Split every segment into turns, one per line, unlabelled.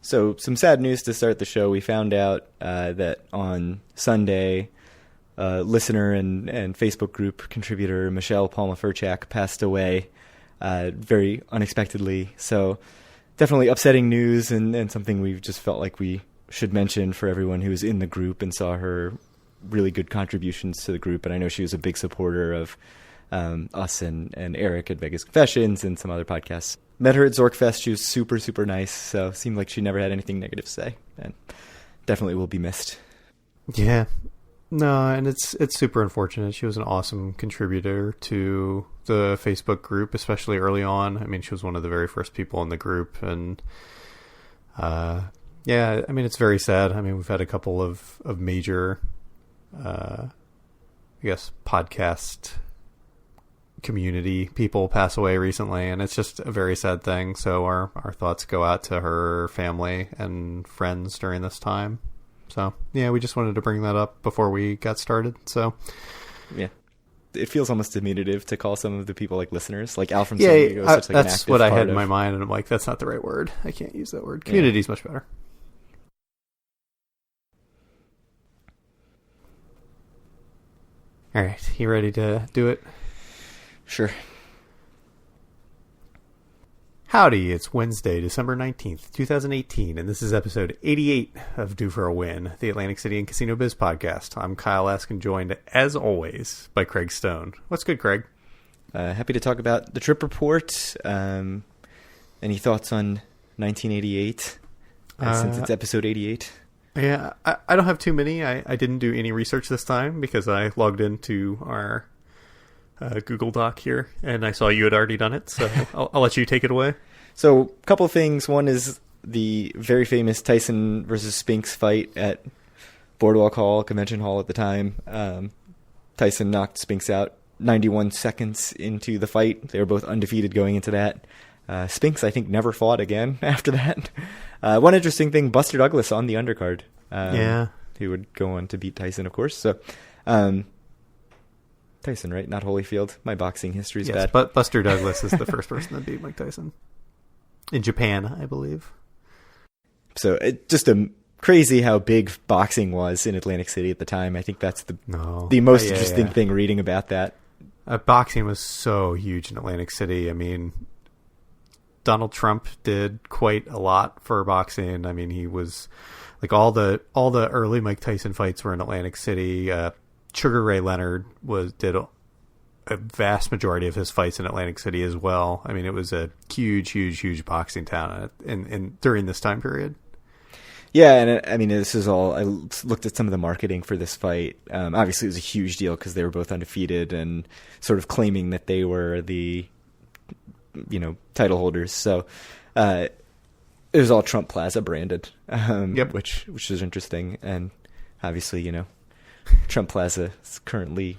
So some sad news to start the show. We found out that on Sunday, listener and Facebook group contributor Michelle Palma-Furchak passed away very unexpectedly. So definitely upsetting news and something we just felt like we should mention for everyone who was in the group and saw her really good contributions to the group. And I know she was a big supporter of us and Eric at Vegas Confessions and some other podcasts. Met her at Zorkfest. She was super, super nice. So seemed like she never had anything negative to say, and definitely will be missed.
Yeah. No, and it's super unfortunate. She was an awesome contributor to the Facebook group, especially early on. I mean, she was one of the very first people in the group, and yeah, I mean, it's very sad. I mean, we've had a couple of major, I guess, podcast community people pass away recently, and it's just a very sad thing. So our thoughts go out to her family and friends during this time. So yeah, we just wanted to bring that up before we got started. So
yeah, it feels almost diminutive to call some of the people like listeners, like Al from
San
Diego.
That's what I had in my mind, and I'm like, that's not the right word. I can't use that word. Community is much better. All right, you ready to do it?
Sure.
Howdy, it's Wednesday, December 19th, 2018, and this is episode 88 of Due for a Win, the Atlantic City and Casino Biz podcast. I'm Kyle Askin, joined, as always, by Craig Stone. What's good, Craig?
Happy to talk about the trip report. Any thoughts on 1988, since it's episode 88?
Yeah, I don't have too many. I didn't do any research this time because I logged into our Google Doc here, and I saw you had already done it, so I'll let you take it away.
So, a couple of things. One is the very famous Tyson versus Spinks fight at Boardwalk Hall, Convention Hall at the time. Tyson knocked Spinks out 91 seconds into the fight. They were both undefeated going into that. Spinks, I think, never fought again after that. One interesting thing, Buster Douglas on the undercard.
Yeah.
Who would go on to beat Tyson, of course. So, Tyson, right? Not Holyfield. My boxing history's bad.
But Buster Douglas is the first person that beat Mike Tyson. In Japan, I believe.
So it just crazy how big boxing was in Atlantic City at the time. I think that's the most interesting thing reading about that.
Boxing was so huge in Atlantic City. I mean, Donald Trump did quite a lot for boxing. I mean, he was like all the early Mike Tyson fights were in Atlantic City. Sugar Ray Leonard did a vast majority of his fights in Atlantic City as well. I mean, it was a huge boxing town in during this time period.
Yeah, and I mean, this is all. I looked at some of the marketing for this fight. Obviously, it was a huge deal because they were both undefeated and sort of claiming that they were the, title holders. So it was all Trump Plaza branded, which is interesting. And obviously, Trump Plaza is currently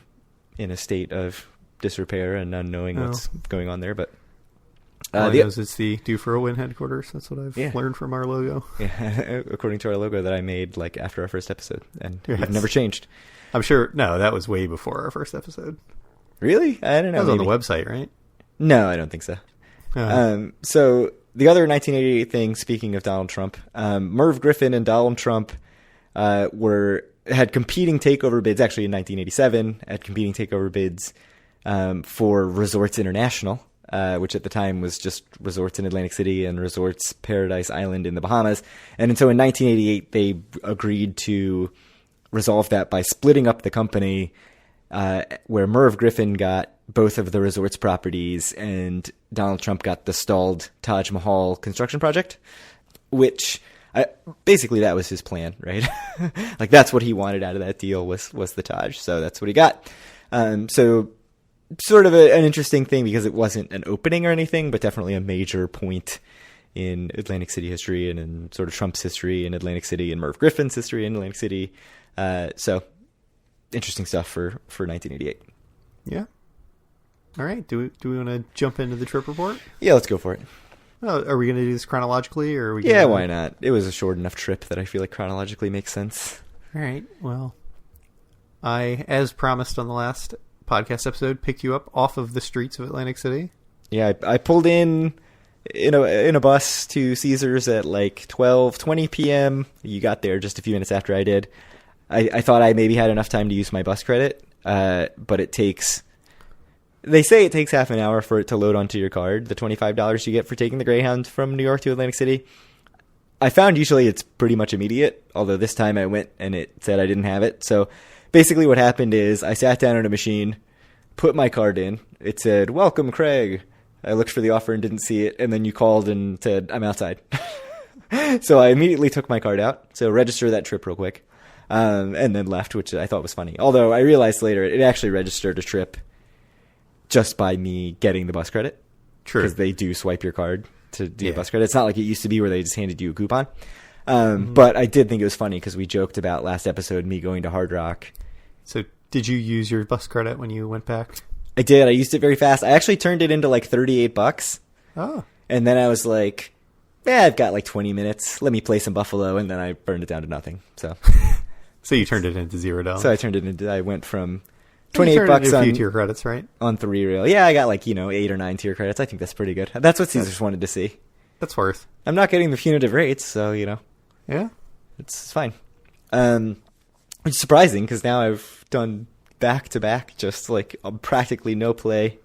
in a state of disrepair and unknowing what's going on there. But
all I know is it's the Due for a Win headquarters. That's what I've learned from our logo.
Yeah, according to our logo that I made after our first episode, and I've never changed.
I'm sure. No, that was way before our first episode.
Really? I don't know.
That was on the website, right?
No, I don't think so. So the other 1988 thing, speaking of Donald Trump, Merv Griffin and Donald Trump had competing takeover bids, actually in 1987, had competing takeover bids for Resorts International, which at the time was just Resorts in Atlantic City and Resorts Paradise Island in the Bahamas. And so in 1988, they agreed to resolve that by splitting up the company, where Merv Griffin got both of the resorts properties and Donald Trump got the stalled Taj Mahal construction project, which... basically, that was his plan, right? Like, that's what he wanted out of that deal was the Taj. So that's what he got. So sort of an interesting thing because it wasn't an opening or anything, but definitely a major point in Atlantic City history and in sort of Trump's history in Atlantic City and Merv Griffin's history in Atlantic City. So interesting stuff for 1988.
Yeah. All right. Do we want to jump into the trip report?
Yeah, let's go for it.
Oh, are we going to do this chronologically, or are we?
Yeah, why not? It was a short enough trip that I feel like chronologically makes sense.
All right. Well, I, as promised on the last podcast episode, picked you up off of the streets of Atlantic City.
Yeah, I pulled in in a bus to Caesars at like 12:20 p.m. You got there just a few minutes after I did. I thought I maybe had enough time to use my bus credit, but it takes. They say it takes half an hour for it to load onto your card, the $25 you get for taking the Greyhound from New York to Atlantic City. I found usually it's pretty much immediate, although this time I went and it said I didn't have it. So basically what happened is I sat down at a machine, put my card in. It said, "Welcome, Craig." I looked for the offer and didn't see it, and then you called and said, "I'm outside." So I immediately took my card out, so register that trip real quick, and then left, which I thought was funny. Although I realized later it actually registered a trip just by me getting the bus credit.
True.
Because they do swipe your card to do the bus credit. It's not like it used to be where they just handed you a coupon. But I did think it was funny because we joked about last episode me going to Hard Rock.
So did you use your bus credit when you went back?
I did. I used it very fast. I actually turned it into like $38.
Oh.
And then I was like, I've got like 20 minutes. Let me play some Buffalo. And then I burned it down to nothing. So
So you turned it into $0.
So I went from
$28
$28
on a few tier credits, right?
On 3 rail. Yeah, I got like, 8 or 9 tier credits. I think that's pretty good. That's what Caesars wanted to see.
That's worth.
I'm not getting the punitive rates, so,
Yeah.
It's fine. Which is surprising because now I've done back-to-back just like practically no play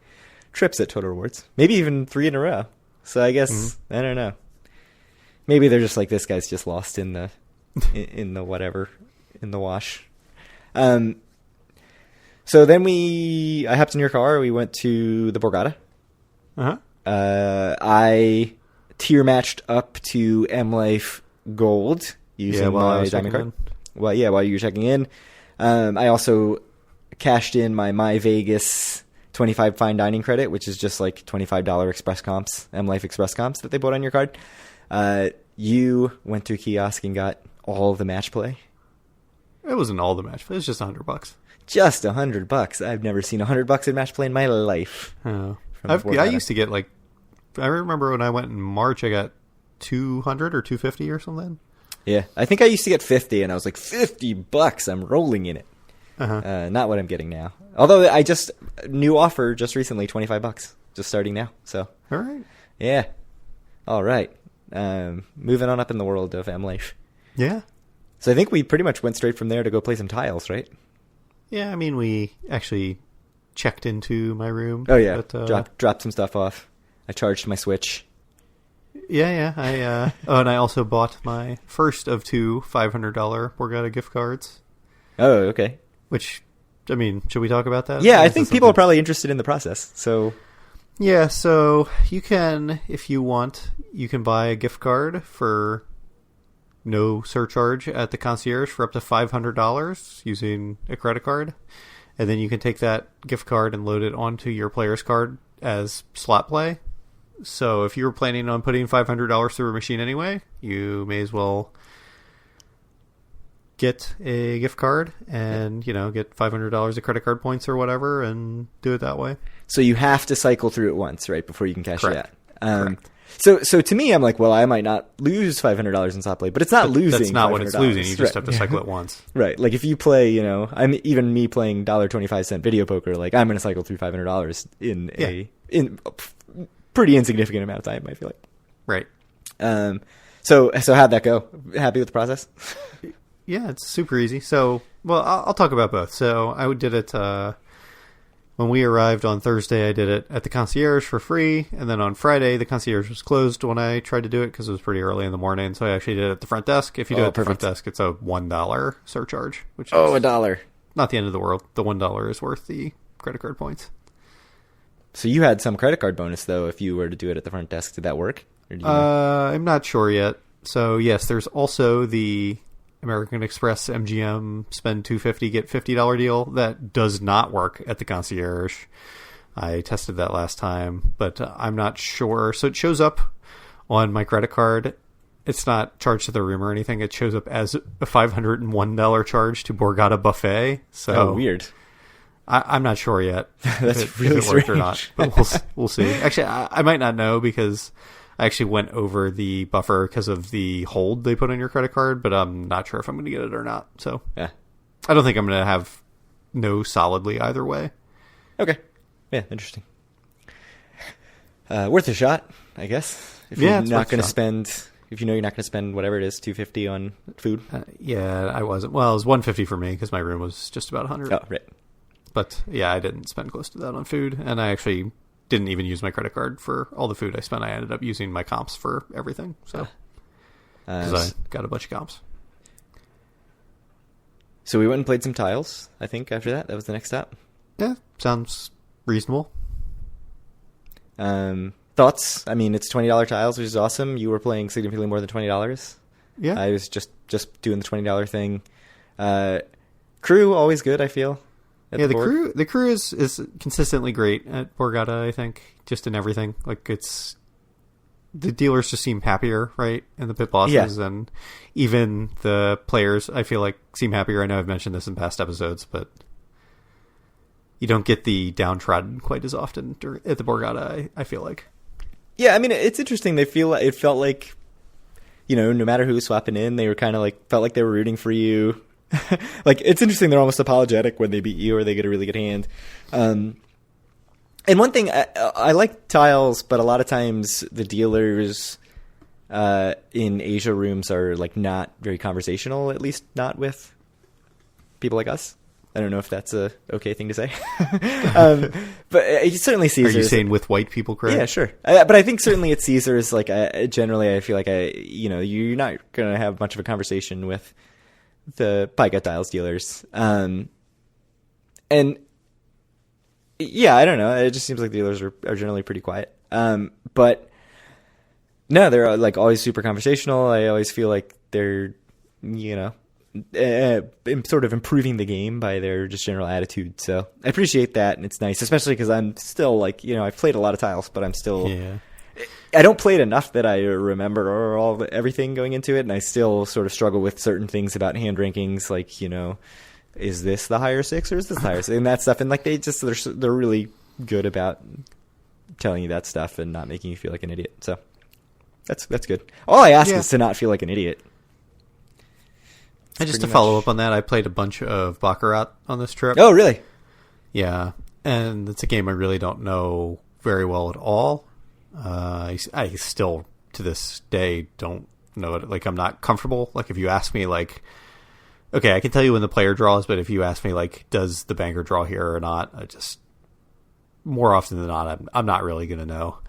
trips at Total Rewards. Maybe even 3 in a row. So I guess, I don't know. Maybe they're just like, this guy's just lost in the in the whatever, in the wash. So then I hopped in your car. We went to the Borgata.
Uh-huh.
I tier matched up to M Life Gold using my diamond card. While you were checking in. I also cashed in my Vegas 25 fine dining credit, which is just like $25 express comps, M Life express comps that they put on your card. You went to a kiosk and got all the match play.
It wasn't all the match play. It was just $100.
Just $100. I've never seen $100 in match play in my life.
Oh. I used to get like, I remember when I went in March, I got 200 or 250 or something.
Yeah, I think I used to get 50, and I was like, $50, I'm rolling in it.
Uh-huh.
Not what I'm getting now. Although new offer just recently, $25, just starting now. So,
all right.
Yeah. All right. Moving on up in the world of M Life.
Yeah.
So I think we pretty much went straight from there to go play some tiles, right?
Yeah, I mean, we actually checked into my room.
Oh, yeah. But, dropped some stuff off. I charged my Switch.
Yeah. And I also bought my first of 2 $500 Borgata gift cards.
Oh, okay.
Which, I mean, should we talk about that?
Yeah, I think people are probably interested in the process. So,
yeah, so you can, if you want, you can buy a gift card for no surcharge at the concierge for up to $500 using a credit card. And then you can take that gift card and load it onto your player's card as slot play. So if you were planning on putting $500 through a machine anyway, you may as well get a gift card and, get $500 of credit card points or whatever and do it that way.
So you have to cycle through it once, right, before you can cash
Correct.
it out. Correct. So to me, I'm like, well, I might not lose $500 in slot play, but it's not losing.
That's not what it's losing. You just
right.
have to cycle it once.
Right. Like if you play, I'm even me playing $1.25 video poker, like I'm going to cycle through $500 in a pretty insignificant amount of time, I feel like.
Right.
So how'd that go? Happy with the process?
Yeah, it's super easy. So, well, I'll talk about both. So I did it when we arrived on Thursday. I did it at the concierge for free, and then on Friday the concierge was closed when I tried to do it because it was pretty early in the morning. So I actually did it at the front desk. If you do it at the front desk, it's a $1 surcharge, which is
$1.
Not the end of the world. The $1 is worth the credit card points.
So you had some credit card bonus though if you were to do it at the front desk. Did that work? Or do you
I'm not sure yet. So yes, there's also the American Express MGM spend $250 get $50 deal that does not work at the concierge. I tested that last time, but I'm not sure. So it shows up on my credit card. It's not charged to the room or anything. It shows up as a $501 charge to Borgata Buffet. So
weird.
I'm not sure yet.
That's really
if it worked or not, but we'll see. Actually, I might not know because I actually went over the buffer because of the hold they put on your credit card, but I'm not sure if I'm going to get it or not. So
yeah,
I don't think I'm going to have no solidly either way.
Okay. Yeah, interesting. Worth a shot, I guess. If
Yeah,
you're
it's
not
worth a
going to
shot.
spend, if you know you're not going to spend whatever it is, $250 on food.
Yeah, I wasn't. Well, it was $150 for me because my room was just about $100.
Oh, right.
But yeah, I didn't spend close to that on food, and I actually didn't even use my credit card for all the food I spent. I ended up using my comps for everything, so because I got a bunch of comps.
So we went and played some tiles. I think after that was the next stop.
Yeah, sounds reasonable.
Thoughts? I mean, it's $20 tiles, which is awesome. You were playing significantly more than $20.
Yeah,
I was just doing the $20 thing. Crew always good, I feel.
yeah. The crew is consistently great at Borgata. I think just in everything. Like it's the dealers just seem happier, right? And the pit bosses and even the players, I feel like seem happier. I know I've mentioned this in past episodes, but you don't get the downtrodden quite as often at the Borgata. I feel like.
Yeah, I mean, it's interesting. It felt like, no matter who was swapping in, they were kind of like, felt like they were rooting for you. Like, it's interesting. They're almost apologetic when they beat you or they get a really good hand. And one thing, I like tiles, but a lot of times the dealers in Asia rooms are like not very conversational, at least not with people like us. I don't know if that's a okay thing to say. But it certainly Caesars.
Are you saying with white people, correct?
Yeah, sure. But I think certainly at Caesars, like generally I feel like you're not going to have much of a conversation with the pie gut tiles dealers. And yeah, I don't know. It just seems like the dealers are generally pretty quiet. But no, they're like always super conversational. I always feel like they're, sort of improving the game by their just general attitude. So I appreciate that, and it's nice, especially because I'm still like, I've played a lot of tiles, but I'm still, I don't play it enough that I remember everything going into it, and I still sort of struggle with certain things about hand rankings, like, is this the higher six or is this the higher six, and that stuff, and like they're really good about telling you that stuff and not making you feel like an idiot. So that's good. All I ask is to not feel like an idiot.
And just to follow up on that, I played a bunch of Baccarat on this trip.
Oh, really?
Yeah, and it's a game I really don't know very well at all. I still, to this day, don't know it. Like, I'm not comfortable. Like, if you ask me, like, okay, I can tell you when the player draws, but if you ask me, like, does the banker draw here or not, I just, more often than not, I'm not really going to know.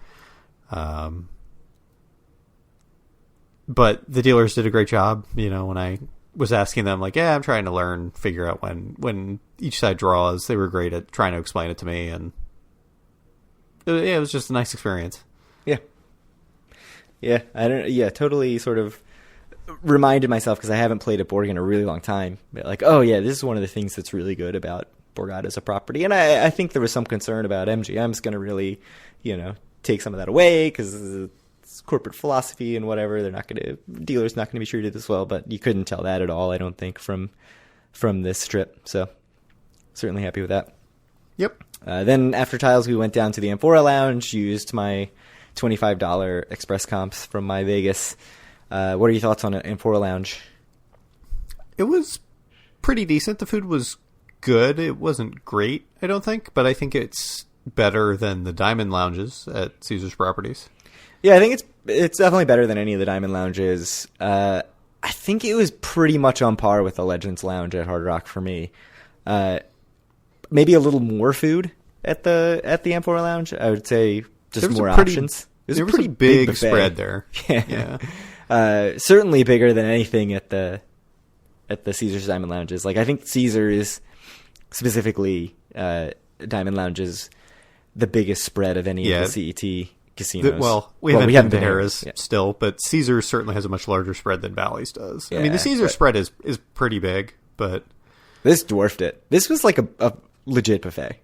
But the dealers did a great job, when I was asking them, like, I'm trying to figure out when each side draws. They were great at trying to explain it to me, and it was just a nice experience.
Yeah, totally sort of reminded myself, because I haven't played at Borg in a really long time. Like, oh yeah, this is one of the things that's really good about Borgata as a property. And I think there was some concern about MGM's going to really, take some of that away, because corporate philosophy and whatever, dealers not going to be treated this well, but you couldn't tell that at all, I don't think, from this trip. So certainly happy with that.
Yep.
Then after tiles, we went down to the Amphora Lounge, used my $25 express comps from my Vegas. What are your thoughts on Amphora Lounge?
It was pretty decent. The food was good. It wasn't great, I don't think, but I think it's better than the Diamond Lounges at Caesars Properties. Yeah,
I think it's definitely better than any of the Diamond Lounges. I think it was pretty much on par with the Legends Lounge at Hard Rock for me. Maybe a little more food at the Amphora Lounge. I would say just more options.
There was a pretty big spread there.
Yeah. Certainly bigger than anything at the Caesars Diamond Lounges. Like, I think Caesars, specifically Diamond Lounges, the biggest spread of any of the CET casinos.
We haven't been to Harrah's still, but Caesars certainly has a much larger spread than Bally's does. I mean, the Caesars spread is pretty big, but
this dwarfed it. This was like a legit buffet.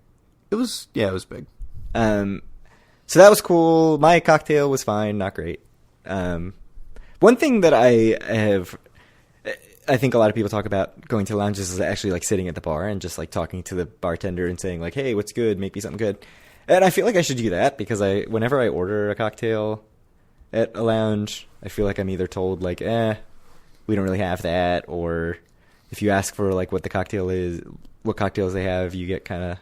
It was big.
So that was cool. My cocktail was fine, not great. One thing that I think a lot of people talk about going to lounges is actually like sitting at the bar and just like talking to the bartender and saying like, "Hey, what's good? Make me something good." And I feel like I should do that, because whenever I order a cocktail at a lounge, I feel like I'm either told like, we don't really have that, or if you ask for like what the cocktail is, what cocktails they have, you get kind of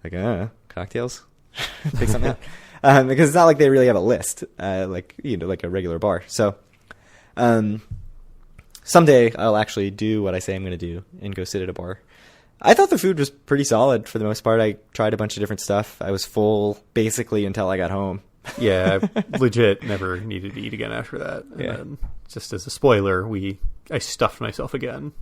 like, cocktails? Pick something because it's not like they really have a list, like a regular bar. So, someday I'll actually do what I say I'm going to do and go sit at a bar. I thought the food was pretty solid for the most part. I tried a bunch of different stuff. I was full basically until I got home.
Yeah, I legit never needed to eat again after that. And then, just as a spoiler, I stuffed myself again,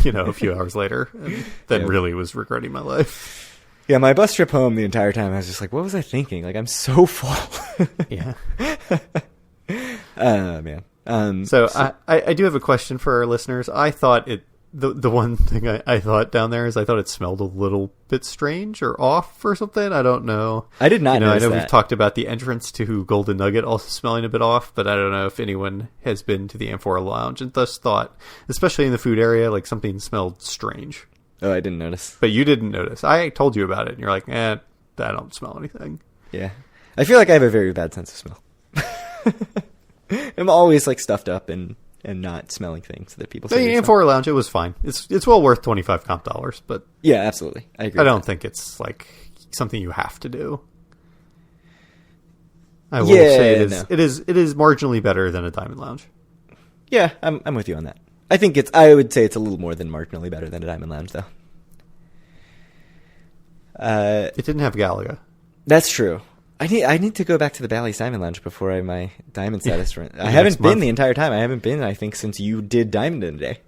a few hours later, and then really was regretting my life.
Yeah, my bus trip home the entire time, I was just like, what was I thinking? Like, I'm so full.
Yeah.
Man.
So I do have a question for our listeners. I thought the one thing I thought down there is I thought it smelled a little bit strange or off or something. I don't know.
I did not notice
I know
that.
we've talked about the entrance to Golden Nugget also smelling a bit off, but I don't know if anyone has been to the Amphora Lounge and thus thought, especially in the food area, like something smelled strange.
Oh, I didn't notice.
But you didn't notice. I told you about it, and you're like, I don't smell anything.
Yeah. I feel like I have a very bad sense of smell. I'm always like stuffed up and not smelling things that people say.
The Amphora Lounge, it was fine. It's well worth $25 comp dollars, but
yeah, absolutely. I agree.
I don't think it's like something you have to do. I will say it is marginally better than a Diamond Lounge.
Yeah, I'm with you on that. I would say it's a little more than marginally better than a Diamond Lounge, though.
It didn't have Galaga.
That's true. I need to go back to the Bally's Diamond Lounge before my Diamond status. I haven't been the entire time. I haven't been, I think, since you did Diamond in a day.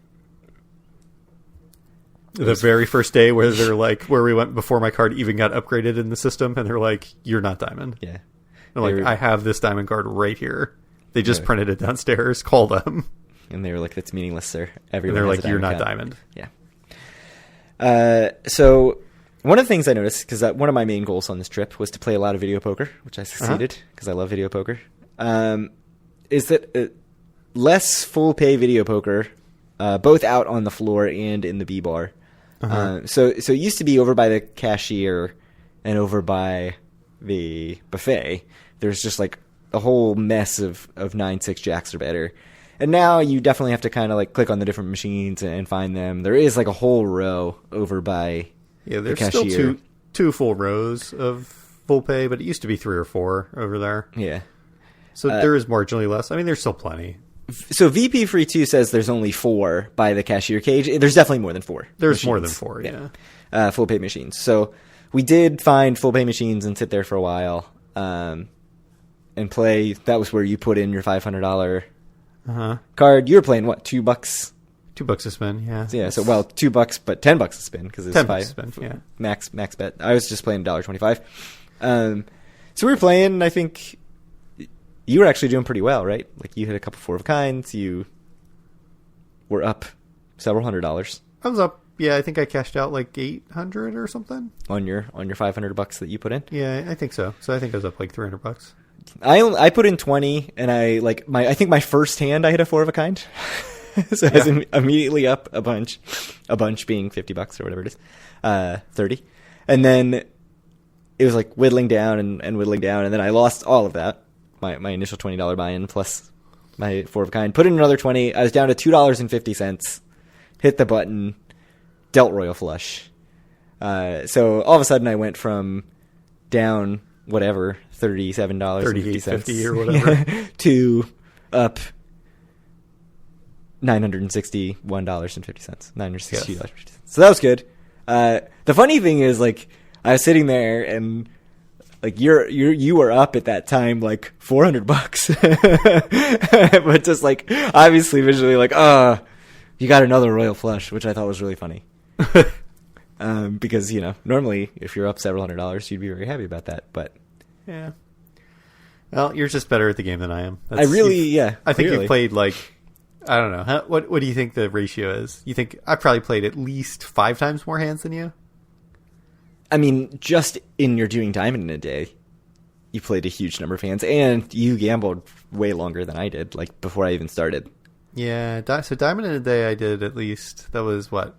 The very first day where we went before my card even got upgraded in the system, and they're like, "You're not Diamond."
Yeah.
I'm like, I have this Diamond card right here. They just printed it downstairs. Call them.
And they were like, "That's meaningless, sir."
Everyone. And they're like, "You're not Diamond."
Yeah. So one of the things I noticed, because one of my main goals on this trip was to play a lot of video poker, which I succeeded because I love video poker. Is that less full pay video poker, both out on the floor and in the B bar. So it used to be over by the cashier and over by the buffet. There's just like a whole mess of 9-6 jacks or better. And now you definitely have to kind of like click on the different machines and find them. There is like a whole row over by
there's
the cashier.
Still two full rows of full pay, but it used to be 3 or 4 over there.
Yeah.
So there is marginally less. I mean, there's still plenty.
So VP Free 2 says there's only 4 by the cashier cage. There's definitely more than 4.
There's
machines.
More than 4, yeah.
Full pay machines. So we did find full pay machines and sit there for a while and play. That was where you put in your $500 card. You were playing what, $2?
$2 a spin, yeah.
Yeah, so $2, but $10 a spin because it's
$10 a spin, yeah.
Max bet. I was just playing $1.25. So we were playing. I think you were actually doing pretty well, right? Like you hit a couple 4 of kinds. You were up several $100s.
I was up. Yeah, I think I cashed out like $800 or something
on your $500 that you put in.
Yeah, I think so. So I think I was up like $300.
I put in 20, and I think my first hand I hit a 4 of a kind. So I was immediately up a bunch being $50 or whatever it is, 30, and then it was like whittling down and whittling down, and then I lost all of that, my initial $20 buy-in plus my 4 of a kind. Put in another 20. I was down to $2.50. Hit the button, dealt royal flush. So all of a sudden I went from down whatever $37.50
or whatever
to up $961.50. $960.50. So that was good. The funny thing is, like, I was sitting there and like you were up at that time like $400, but just like obviously visually like, you got another royal flush, which I thought was really funny. Because normally if you're up several $100s, you'd be very happy about that. But
yeah, well, you're just better at the game than I am.
I think
you played like, I don't know. What do you think the ratio is? You think I probably played at least 5 times more hands than you?
I mean, just in your doing Diamond in a day, you played a huge number of hands, and you gambled way longer than I did, like before I even started.
Yeah, so Diamond in a day I did at least, that was what?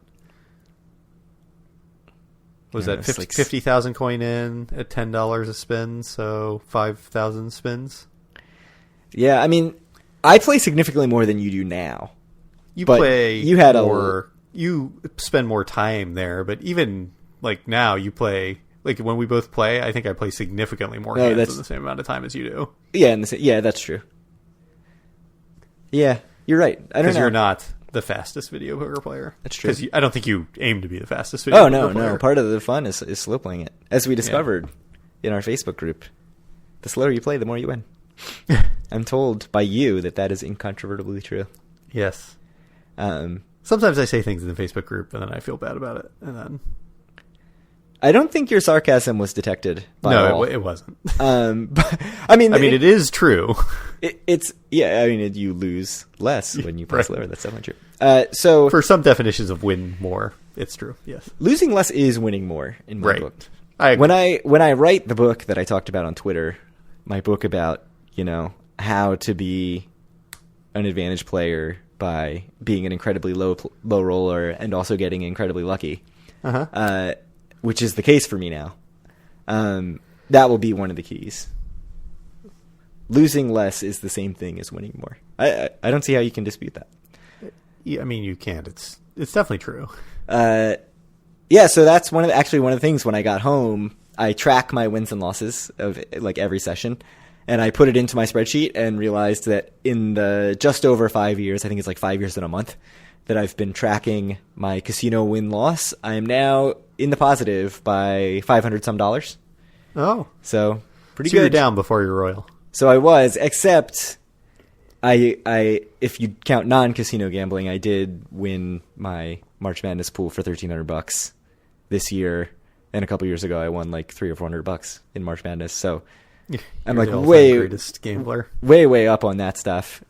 Was that 50,000 coin in at $10 a spin, so 5,000 spins? Yeah,
I mean, I play significantly more than you do now.
You spend more time there, but even like now you play Like when we both play, I think I play significantly more hands in the same amount of time as you do.
Yeah, that's true. Yeah, you're right. I don't know.
Because you're not the fastest video poker player.
That's true.
Because I don't think you aim to be the fastest video poker player.
No. Part of the fun is slow playing it. As we discovered in our Facebook group, the slower you play, the more you win. I'm told by you that is incontrovertibly true.
Yes. Sometimes I say things in the Facebook group and then I feel bad about it. And then
I don't think your sarcasm was detected by all.
No, it wasn't.
But, I mean,
it is true.
You lose less when you play slower. That's definitely true. So
for some definitions of win more, it's true. Yes.
Losing less is winning more in my book.
I agree.
When I write the book that I talked about on Twitter, my book about, how to be an advantage player by being an incredibly low roller and also getting incredibly lucky, which is the case for me now. That will be one of the keys. Losing less is the same thing as winning more. I don't see how you can dispute that.
Yeah, I mean, you can't. It's definitely true.
Yeah, so that's one of the things when I got home, I track my wins and losses of like every session. And I put it into my spreadsheet and realized that in the just over 5 years, I think it's like 5 years and a month, that I've been tracking my casino win-loss. I am now in the positive by $500 some.
Oh.
So, pretty
good.
You were
down before your royal.
So I was, except I if you count non-casino gambling, I did win my March Madness pool for $1,300 this year. And a couple years ago, I won like $300 or $400 in March Madness. So I'm like
greatest gambler,
way up on that stuff.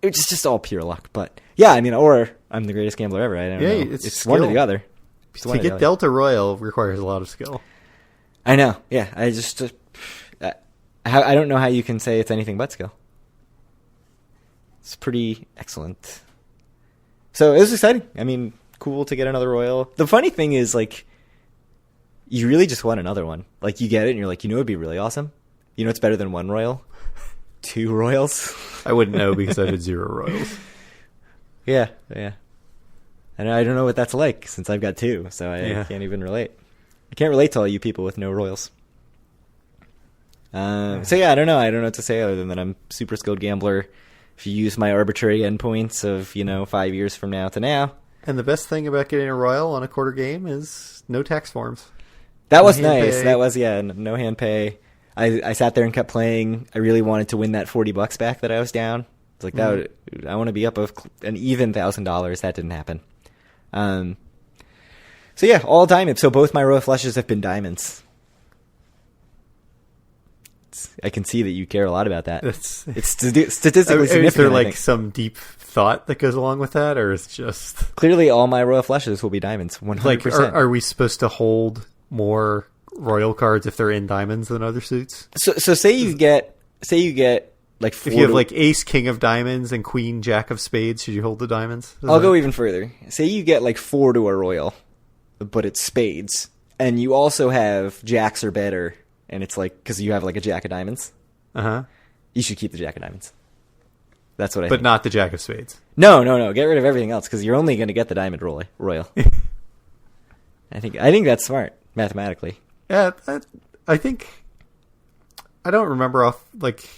It's just all pure luck, but yeah, I mean, or I'm the greatest gambler ever. I don't know. It's one or the other.
To get Delta Royal requires a lot of skill.
I know. Yeah, I just I don't know how you can say it's anything but skill. It's pretty excellent. So it was exciting. I mean, cool to get another Royal. The funny thing is, like, you really just want another one. Like, you get it and you're like, it'd be really awesome. It's better than one Royal? 2 Royals?
I wouldn't know because I did 0 Royals.
Yeah. And I don't know what that's like since I've got 2, so I can't even relate. I can't relate to all you people with no Royals. So yeah, I don't know. I don't know what to say other than that I'm super skilled gambler. If you use my arbitrary endpoints of, 5 years from now to now.
And the best thing about getting a Royal on a quarter game is no tax forms.
That was nice. That was, no hand pay. I sat there and kept playing. I really wanted to win that $40 back that I was down. It's like, I want to be up an even $1,000. That didn't happen. So yeah, all diamonds. So both my row of flushes have been diamonds. I can see that you care a lot about that. It's statistically significant.
Is there like some deep thought that goes along with that, or is it just
clearly all my row of flushes will be diamonds? 100%.
Like, are we supposed to hold more Royal cards if they're in diamonds than other suits?
So say you get like 4
if you have like Ace King of Diamonds and Queen Jack of Spades, should you hold the diamonds?
I'll go even further. Say you get like 4 to a Royal, but it's spades, and you also have jacks or better, and it's like because you have like a Jack of Diamonds. You should keep the Jack of Diamonds. That's what I think.
But not the Jack of Spades.
No. Get rid of everything else because you're only going to get the Diamond Royal. I think that's smart mathematically.
Yeah, I think I don't remember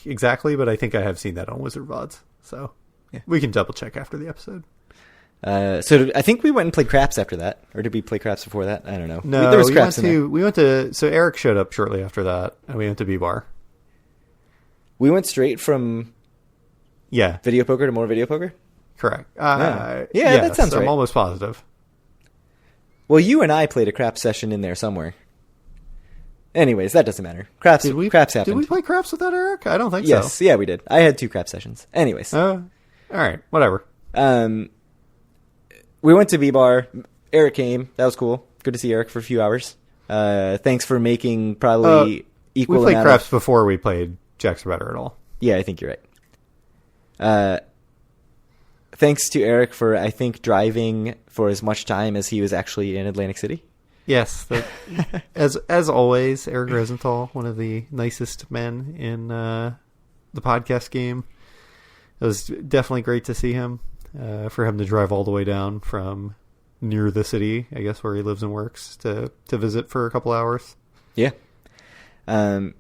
exactly, but I think I have seen that on Wizard VODs. So we can double check after the episode.
So I think we went and played craps after that, or did we play craps before that? I don't know.
No,
there was craps in there.
We went to. So Eric showed up shortly after that, and we went to B-Bar.
We went straight from video poker to more video poker.
Correct.
That sounds right.
I'm almost positive.
Well, you and I played a craps session in there somewhere. Anyways, that doesn't matter. Craps happened.
Did we play craps without Eric? I don't think so.
Yes, yeah, we did. I had 2 crap sessions. Anyways.
All right, whatever.
We went to B-Bar. Eric came. That was cool. Good to see Eric for a few hours. Thanks for making probably equal amount.
We played craps before we played Jacks or Better at all.
Yeah, I think you're right. Thanks to Eric for, I think, driving for as much time as he was actually in Atlantic City.
Yes. As always, Eric Rosenthal, one of the nicest men in the podcast game. It was definitely great to see him, for him to drive all the way down from near the city, I guess, where he lives and works, to visit for a couple hours.
Yeah.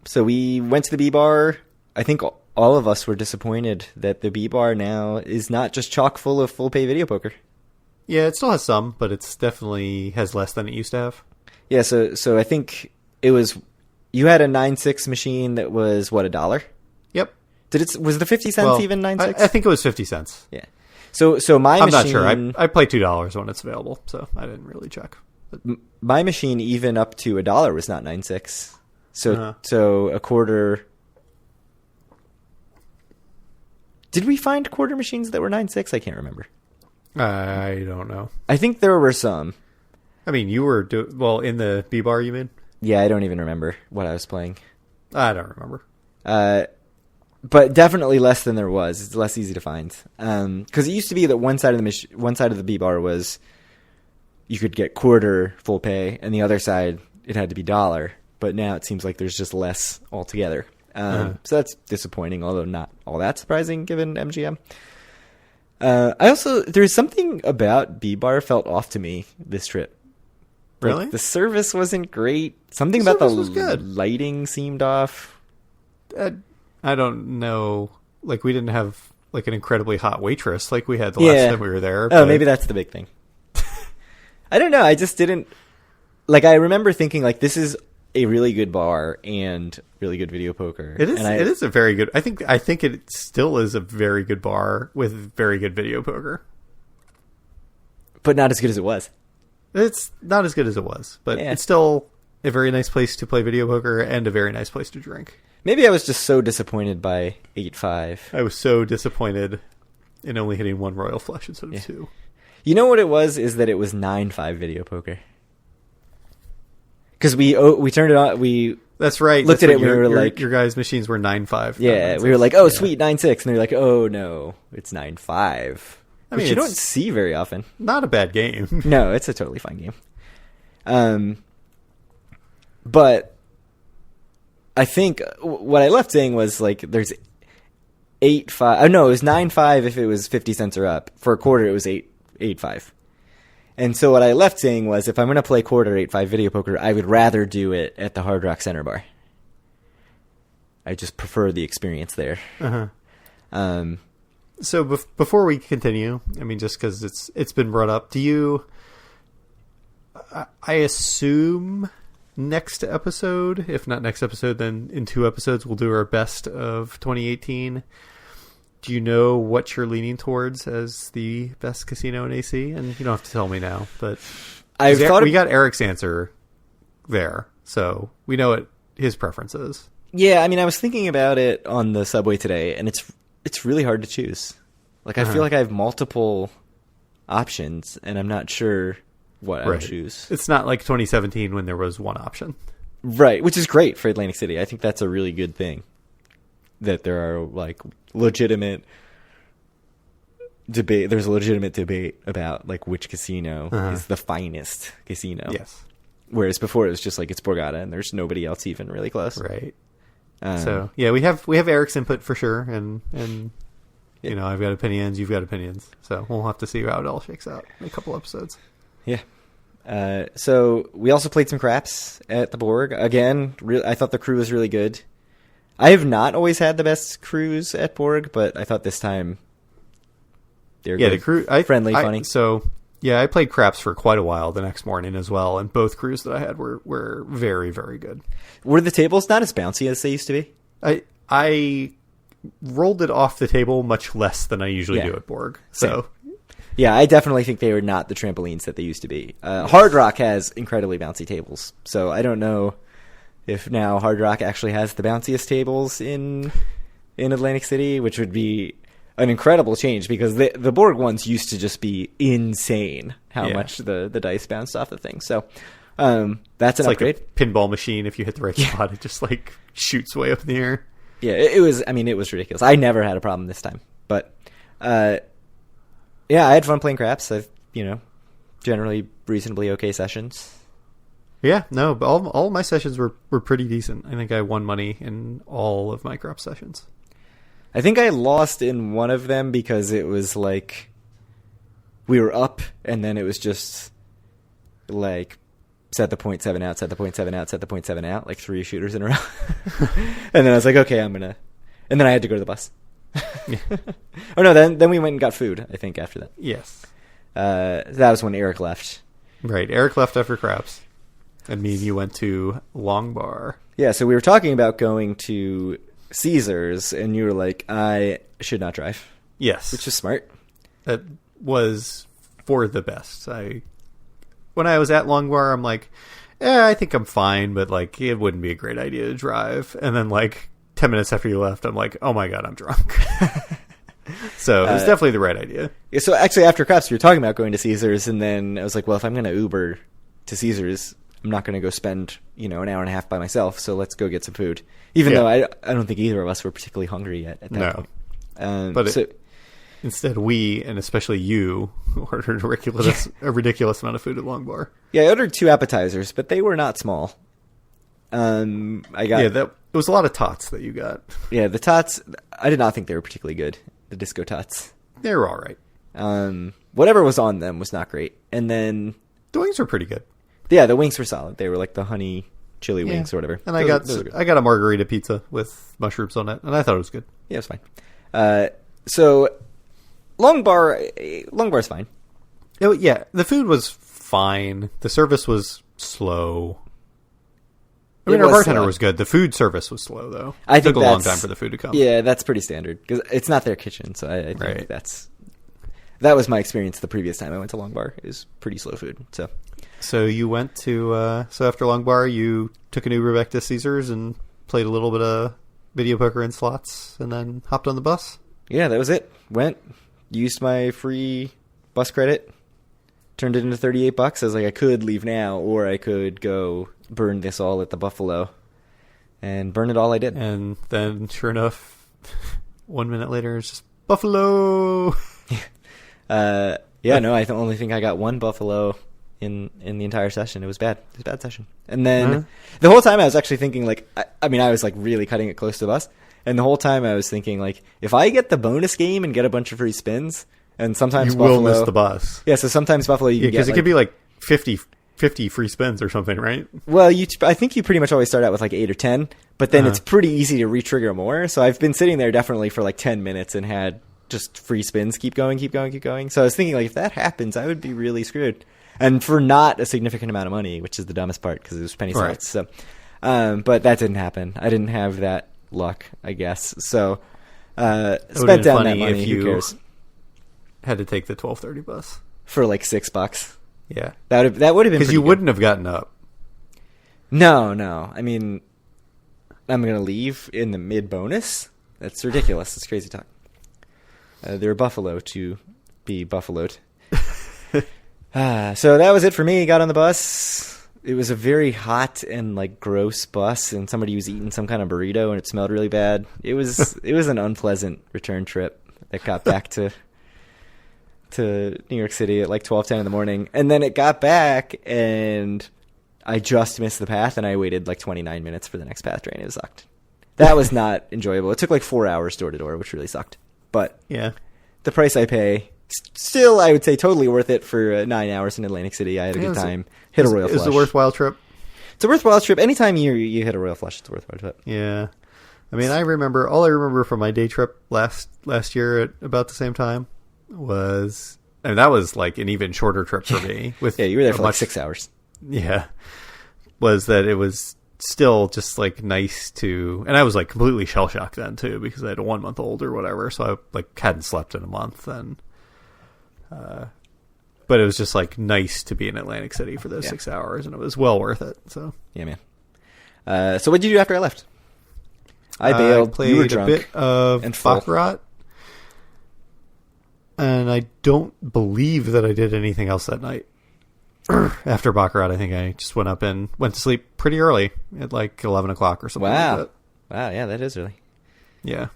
So we went to the B bar. I think all of us were disappointed that the B bar now is not just chock full of full pay video poker.
Yeah, it still has some, but it's definitely has less than it used to have.
Yeah, so I think it was, you had a 9.6 machine that was what, $1?
Yep.
Was the 50 cents even 9.6?
I think it was 50 cents.
Yeah. So my
I'm
machine,
not sure. I play $2 when it's available, so I didn't really check. But
my machine even up to $1 was not 9.6. So a quarter. Did we find quarter machines that were 9.6? I can't remember.
I don't know.
I think there were some.
I mean, you were in the B bar, you mean?
Yeah, I don't even remember what I was playing.
I don't remember.
But definitely less than there was. It's less easy to find. Because it used to be that one side of the B bar was you could get quarter full pay, and the other side it had to be $1. But now it seems like there's just less altogether. So that's disappointing, although not all that surprising given MGM. There's something about B-Bar felt off to me this trip.
Really?
Like, the service wasn't great. Something about the
was good.
lighting seemed off.
I don't know. Like, we didn't have like an incredibly hot waitress like we had the last time we were there.
Oh, maybe that's the big thing. I don't know. I just didn't... Like, I remember thinking, like, this is a really good bar and really good video poker.
It is. It is a very good. I think it still is a very good bar with very good video poker,
but not as good as it was.
It's not as good as it was, but it's still a very nice place to play video poker and a very nice place to drink.
Maybe I was just so disappointed by 8-5.
I was so disappointed in only hitting one royal flush instead of two.
You know what it was? Is that it was 9-5 video poker. Because we turned it on,
that's right.
Looked at it, we were like...
Your guys' machines were 9-5.
Yeah, we were like, oh, sweet, 9-6. And they're like, oh, no, it's 9-5.
I mean,
which you don't see very often.
Not a bad game.
No, it's a totally fine game. But I think what I left saying was, like, there's 8-5. Oh, no, it was 9-5 if it was 50 cents or up. For a quarter, it was 8-5. And so what I left saying was, if I'm going to play quarter 8-5 video poker, I would rather do it at the Hard Rock Center Bar. I just prefer the experience there.
So before we continue, I mean, just because it's been brought up, do you? I assume next episode, if not next episode, then in 2 episodes, we'll do our best of 2018. Do you know what you're leaning towards as the best casino in AC? And you don't have to tell me now, but we got Eric's answer there, so we know what his preference is.
Yeah, I mean, I was thinking about it on the subway today, and it's really hard to choose. Like, I feel like I have multiple options, and I'm not sure what I'll choose.
It's not like 2017 when there was one option.
Right, which is great for Atlantic City. I think that's a really good thing. That there are, like, legitimate debate. There's a legitimate debate about, like, which casino is the finest casino.
Yes.
Whereas before it was just like, it's Borgata and there's nobody else even really close.
Right. So yeah, we have Eric's input for sure, and you know, I've got opinions, you've got opinions. So we'll have to see how it all shakes out in a couple episodes.
Yeah. So we also played some craps at the Borg. Again, I thought the crew was really good. I have not always had the best crews at Borg, but I thought this time they're good.
The crew,
friendly, funny.
So yeah, I played craps for quite a while the next morning as well, and both crews that I had were very, very good.
Were the tables not as bouncy as they used to be?
I rolled it off the table much less than I usually do at Borg. So
yeah, I definitely think they were not the trampolines that they used to be. Hard Rock has incredibly bouncy tables, so I don't know if now Hard Rock actually has the bounciest tables in Atlantic City, which would be an incredible change, because the Borg ones used to just be insane how much the dice bounced off the thing. So that's an upgrade.
Like a pinball machine. If you hit the right spot, it just like shoots way up in the air.
Yeah, it was. I mean, it was ridiculous. I never had a problem this time, but yeah, I had fun playing craps. I've generally reasonably okay sessions.
Yeah, no, but all of my sessions were pretty decent. I think I won money in all of my crop sessions.
I think I lost in one of them because it was like we were up and then it was just like set the .7 out, set the .7 out, set the .7 out, like 3 shooters in a row. And then I was like, okay, and then I had to go to the bus. Oh no, then we went and got food, I think, after that.
Yes.
That was when Eric left.
Right. Eric left after craps. And me and you went to Long Bar.
Yeah, so we were talking about going to Caesars, and you were like, I should not drive.
Yes.
Which is smart.
That was for the best. When I was at Long Bar, I'm like, I think I'm fine, but like it wouldn't be a great idea to drive. And then like 10 minutes after you left, I'm like, oh my God, I'm drunk. So it was definitely the right idea.
Yeah, so actually after craps, we were talking about going to Caesars, and then I was like, well, if I'm going to Uber to Caesars, I'm not going to go spend, an hour and a half by myself, so let's go get some food. Even though I don't think either of us were particularly hungry yet at that point. But
instead, we, and especially you, ordered a ridiculous amount of food at Long Bar.
Yeah, I ordered 2 appetizers, but they were not small.
It was a lot of tots that you got.
Yeah, the tots, I did not think they were particularly good. The disco tots.
They were all right.
Whatever was on them was not great. And then
the wings were pretty good.
Yeah, the wings were solid. They were like the honey chili wings or whatever.
And I got a margarita pizza with mushrooms on it, and I thought it was good.
Yeah, it was fine. So Long Bar's fine.
Yeah, the food was fine. The service was slow. I mean, our bartender was good. The food service was slow, though. It took a long time for the food to come.
Yeah, that's pretty standard because it's not their kitchen. So I think that was my experience the previous time I went to Long Bar. It was pretty slow food. So
you went to so after Long Bar, you took an Uber back to Caesars and played a little bit of video poker and slots, and then hopped on the bus.
Yeah, that was it. Went, used my free bus credit, turned it into $38. I was like, I could leave now, or I could go burn this all at the Buffalo, and burn it all I did.
And then, sure enough, 1 minute later, it's just Buffalo.
No, I only think I got 1 Buffalo in the entire session. It was bad. It was a bad session. And then the whole time I was actually thinking, like, I was like really cutting it close to the bus. And the whole time I was thinking, like, if I get the bonus game and get a bunch of free spins, and sometimes
you
Buffalo
will miss the bus.
Yeah, so sometimes Buffalo you can get,
because it could be like 50 free spins or something, right?
Well, I think you pretty much always start out with like 8 or 10, but then it's pretty easy to re-trigger more. So I've been sitting there definitely for like 10 minutes and had just free spins, keep going. So I was thinking, like, if that happens, I would be really screwed. And for not a significant amount of money, which is the dumbest part because it was penny slots. So, but that didn't happen. I didn't have that luck, I guess. So spent down that money. Who cares?
Had to take the 12:30 bus
for like $6.
Yeah,
that would have been
because you wouldn't have gotten up.
No. I mean, I'm gonna leave in the mid bonus. That's ridiculous. It's crazy talk. They're Buffalo to be buffaloed. So that was it for me. Got on the bus. It was a very hot and like gross bus, and somebody was eating some kind of burrito, and it smelled really bad. It was an unpleasant return trip that got back to New York City at like 12:10 in the morning, and then it got back, and I just missed the path, and I waited like 29 minutes for the next path train. It sucked. That was not enjoyable. It took like 4 hours door to door, which really sucked. But
yeah,
the price I pay, still, I would say totally worth it for 9 hours in Atlantic City. I had a good time. Hit a royal flush.
It's a worthwhile trip.
It's a worthwhile trip. Anytime you hit a royal flush, it's a worthwhile trip.
Yeah. I mean, all I remember from my day trip last year at about the same time was, and that was like an even shorter trip for me. With
you were there for like 6 hours.
Yeah. Was that it was still just like nice to, and I was like completely shell shocked then too, because I had a 1 month old or whatever, so I like hadn't slept in a month, and but it was just like nice to be in Atlantic City for those 6 hours, and it was well worth it. So
yeah, man. So what did you do after I left? I bailed.
Played
you were drunk
a bit of
and full.
Baccarat, and I don't believe that I did anything else that night. After Baccarat, I think I just went up and went to sleep pretty early at like 11 o'clock or something.
Wow.
Like that.
Wow, yeah, that is early.
Yeah.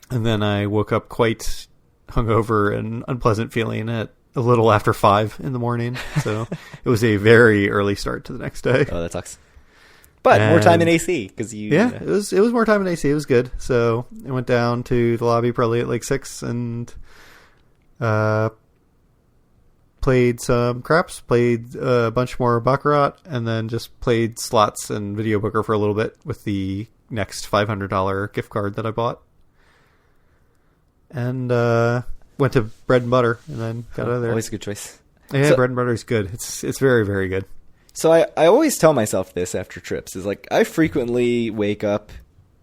And then I woke up quite hungover and unpleasant feeling at a little after 5 in the morning. So it was a very early start to the next day.
Oh, that sucks. But more time in AC because you.
Yeah, it was more time in AC. It was good. So I went down to the lobby probably at like 6 and played some craps, played a bunch more Baccarat, and then just played slots and video poker for a little bit with the next $500 gift card that I bought. And went to bread and butter, and then got out of there.
Always a good choice.
Yeah,
So-
bread and butter is good. It's very, very good.
So I always tell myself this after trips is like I frequently wake up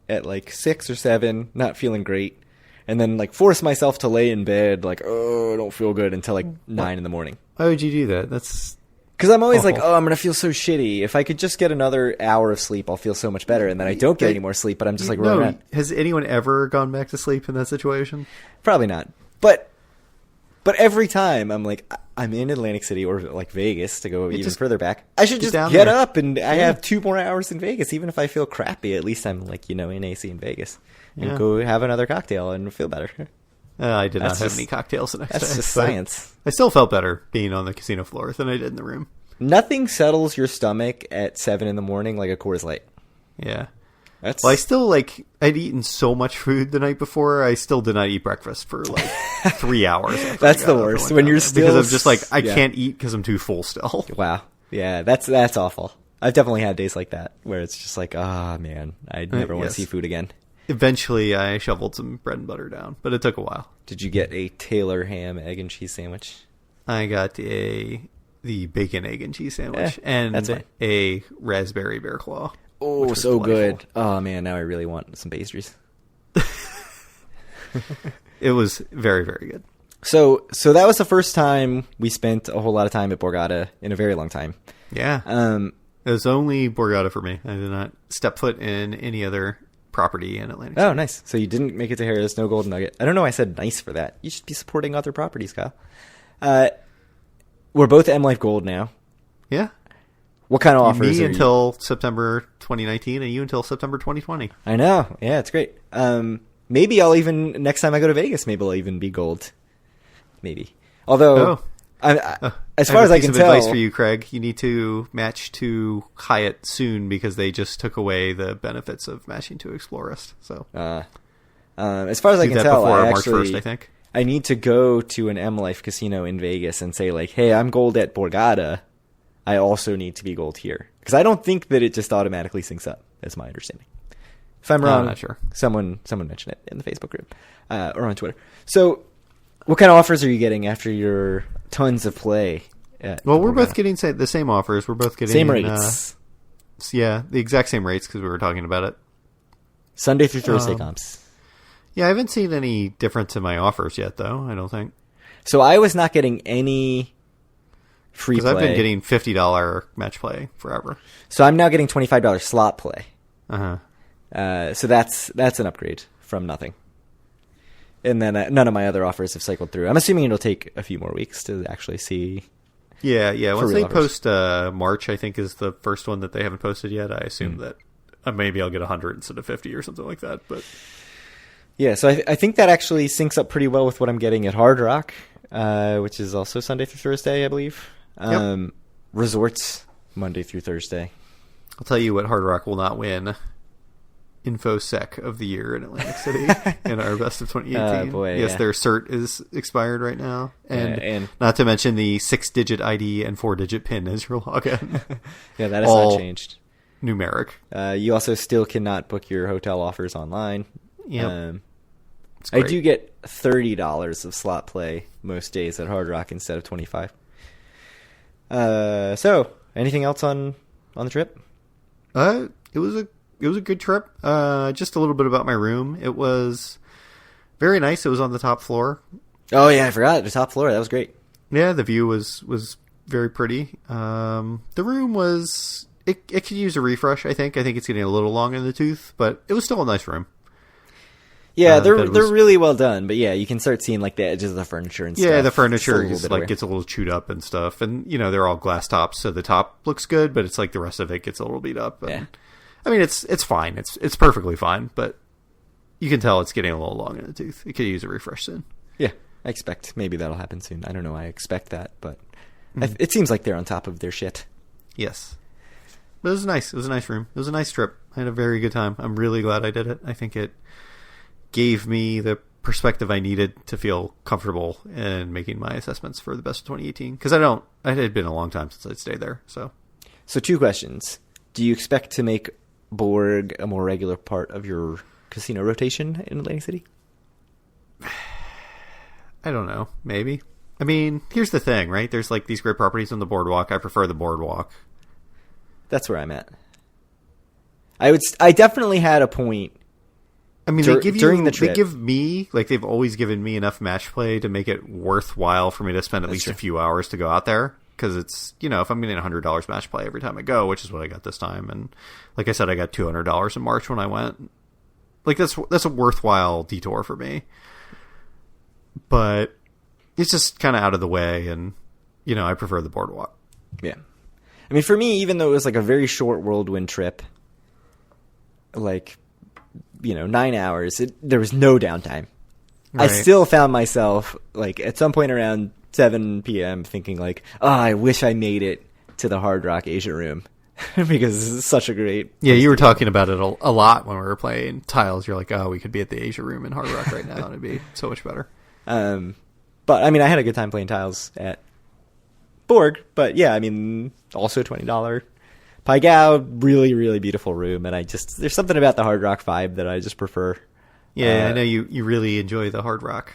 at like 6 or 7, not feeling great, and then like force myself to lay in bed like, oh, I don't feel good until like 9 in the morning.
Why would you do that? That's
Because I'm always like,
awful.
oh, I'm gonna feel so shitty. If I could just get another hour of sleep, I'll feel so much better. And then I don't get any more sleep, but I'm just like, rolling around.
Has anyone ever gone back to sleep in that situation?
Probably not. But every time I'm like, I'm in Atlantic City or like Vegas to go even
just
further back. I should
get
just
down
get
there.
up and I have 2 more hours in Vegas. Even if I feel crappy, at least I'm like, in AC in Vegas and
Yeah.
go have another cocktail and feel better.
I did not
That's
have
just-
any cocktails the next day.
That's just
but
science.
I still felt better being on the casino floor than I did in the room.
Nothing settles your stomach at 7 in the morning like a Coors Light.
Yeah.
That's
Well, I still, I'd eaten so much food the night before, I still did not eat breakfast for, 3 hours. after
That's
I got
the
up and
worst.
went
When
down
you're
there. Because I'm just I
yeah.
can't eat because I'm too full still.
Wow. Yeah, that's awful. I've definitely had days like that where it's just like, man, I never want to
yes.
see food again.
Eventually, I shoveled some bread and butter down, but it took a while.
Did you get a Taylor ham, egg, and cheese sandwich?
I got the bacon, egg, and cheese sandwich and
that's fine.
a raspberry bear claw.
Oh,
which was
so
delightful.
good. Oh, man, now I really want some pastries.
It was very, very good.
So that was the first time we spent a whole lot of time at Borgata in a very long time.
Yeah. It was only Borgata for me. I did not step foot in any other property in Atlantic City.
Oh, nice. So you didn't make it to Harris, no Golden Nugget. I don't know why I said nice for that. You should be supporting other properties, Kyle. We're both M Life Gold now.
Yeah.
What kind of offers
Me
are you-
until September 2019 and you until September 2020.
I know. Yeah, it's great. Maybe I'll even, next time I go to Vegas, maybe I'll even be gold. Maybe. Although, as far as I can tell.
advice for you, Craig. You need to match to Hyatt soon because they just took away the benefits of matching to Explorist. So
as far as I
do
can
that
tell,
before
I
March
actually,
1st, I think.
I need to go to an M Life casino in Vegas and say like, hey, I'm gold at Borgata. I also need to be gold here. Because I don't think that it just automatically syncs up. That's my understanding. If I'm wrong,
I'm not sure.
Someone mentioned it in the Facebook group or on Twitter. So what kind of offers are you getting after your tons of play?
Well, we're both getting the same offers. We're both getting
same rates.
Yeah, the exact same rates because we were talking about it.
Sunday through Thursday comps.
Yeah, I haven't seen any difference in my offers yet, though. I don't think.
So I was not getting any free play.
Because I've been getting $50 match play forever.
So I'm now getting $25 slot play.
Uh-huh.
So that's an upgrade from nothing. And then none of my other offers have cycled through. I'm assuming it'll take a few more weeks to actually see.
Yeah. Once
real
they
offers.
post March, I think, is the first one that they haven't posted yet. I assume that maybe I'll get 100 instead of 50 or something like that. But
Yeah, so I think that actually syncs up pretty well with what I'm getting at Hard Rock, which is also Sunday through Thursday, I believe.
Yep.
Resorts, Monday through Thursday.
I'll tell you what Hard Rock will not win. InfoSec of the year in Atlantic City in our best of 2018.
Boy,
yes,
yeah.
their cert is expired right now. And,
and-
not to mention the 6-digit ID and 4-digit PIN as your login.
Yeah, that has
All
not changed.
Numeric.
You also still cannot book your hotel offers online.
Yep. It's
I
great.
do get $30 of slot play most days at Hard Rock instead of $25. So anything else on the trip?
It was a good trip. Just a little bit about my room. It was very nice. It was on the top floor.
Oh yeah, I forgot the top floor. That was great.
Yeah, the view was very pretty. The room was it could use a refresh. I think it's getting a little long in the tooth, but it was still a nice room.
Yeah,
the
they're
bed was-
really well done. But yeah, you can start seeing like the edges of the furniture and stuff.
Yeah, the
It's
furniture
a little
is,
bit
like
weird.
gets a little chewed up and stuff, and they're all glass tops, so the top looks good, but it's like the rest of it gets a little beat up. And,
Yeah.
I mean it's fine. It's perfectly fine, but you can tell it's getting a little long in the tooth. It could use a refresh soon.
Yeah, I expect maybe that'll happen soon. I don't know. I expect that, but it seems like they're on top of their shit.
Yes. But it was nice. It was a nice room. It was a nice trip. I had a very good time. I'm really glad I did it. I think it gave me the perspective I needed to feel comfortable in making my assessments for the best of 2018. Because it had been a long time since I'd stayed there. So
2 questions. Do you expect to make Borg a more regular part of your casino rotation in Atlantic City?
I don't know. Maybe. I mean, here's the thing, right? There's like these great properties on the boardwalk. I prefer the boardwalk.
That's where I'm at. I definitely had a point.
I mean, during the trip, they give me, like, they've always given me enough match play to make it worthwhile for me to spend at least a few hours to go out there. Because it's, if I'm getting $100 match play every time I go, which is what I got this time. And like I said, I got $200 in March when I went. Like, that's a worthwhile detour for me. But it's just kind of out of the way. And, I prefer the boardwalk.
Yeah. I mean, for me, even though it was like a very short whirlwind trip, like, 9 hours, there was no downtime. Right. I still found myself, like, at some point around 7 p.m. thinking, like, I wish I made it to the Hard Rock Asia Room because this is such a great...
Yeah, you were talking about it a lot when we were playing Tiles. You're like, we could be at the Asia Room in Hard Rock right now, and it'd be so much better.
But, I mean, I had a good time playing Tiles at Borg, but, yeah, I mean, also $20 Pai Gow, really, really beautiful room, and there's something about the Hard Rock vibe that I just prefer.
Yeah, I know you really enjoy the Hard Rock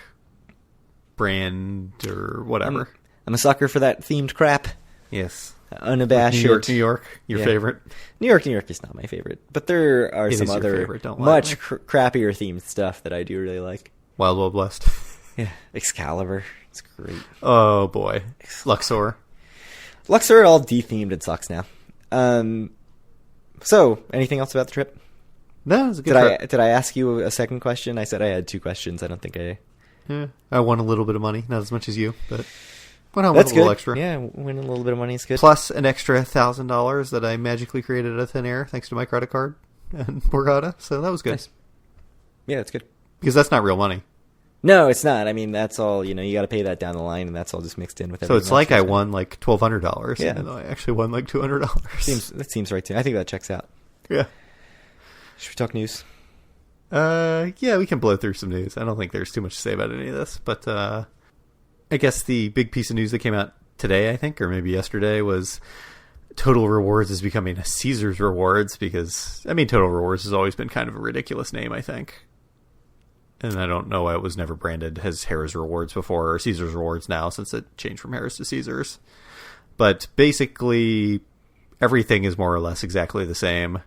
brand or whatever.
I'm a sucker for that themed crap.
Yes.
Unabashed.
New York, your favorite?
New York is not my favorite, but there are some other much crappier themed stuff that I do really like.
Wild Wild West.
Yeah, Excalibur. It's great.
Oh, boy. Luxor,
all de-themed. It sucks now. So, anything else about the trip?
No, it was a good trip.
Did I ask you a second question? I said I had 2 questions. I don't think I...
Yeah, I won a little bit of money. Not as much as you, but went home
with
a little extra.
Yeah, winning a little bit of money is good.
Plus an extra $1,000 that I magically created out of thin air thanks to my credit card and Borgata. So that was good.
Nice. Yeah, that's good.
Because that's not real money.
No, it's not. I mean, that's all, you got to pay that down the line, and that's all just mixed in with everything.
So it's like I won like $1,200,
yeah.
Even though I actually won like $200.
That seems right to me. I think that checks out.
Yeah.
Should we talk news?
Yeah, we can blow through some news. I don't think there's too much to say about any of this, but I guess the big piece of news that came out today, I think, or maybe yesterday, was Total Rewards is becoming a Caesars Rewards because, I mean, Total Rewards has always been kind of a ridiculous name, I think. And I don't know why it was never branded as Harrah's Rewards before, or Caesars Rewards now, since it changed from Harrah's to Caesars. But basically, everything is more or less exactly the same.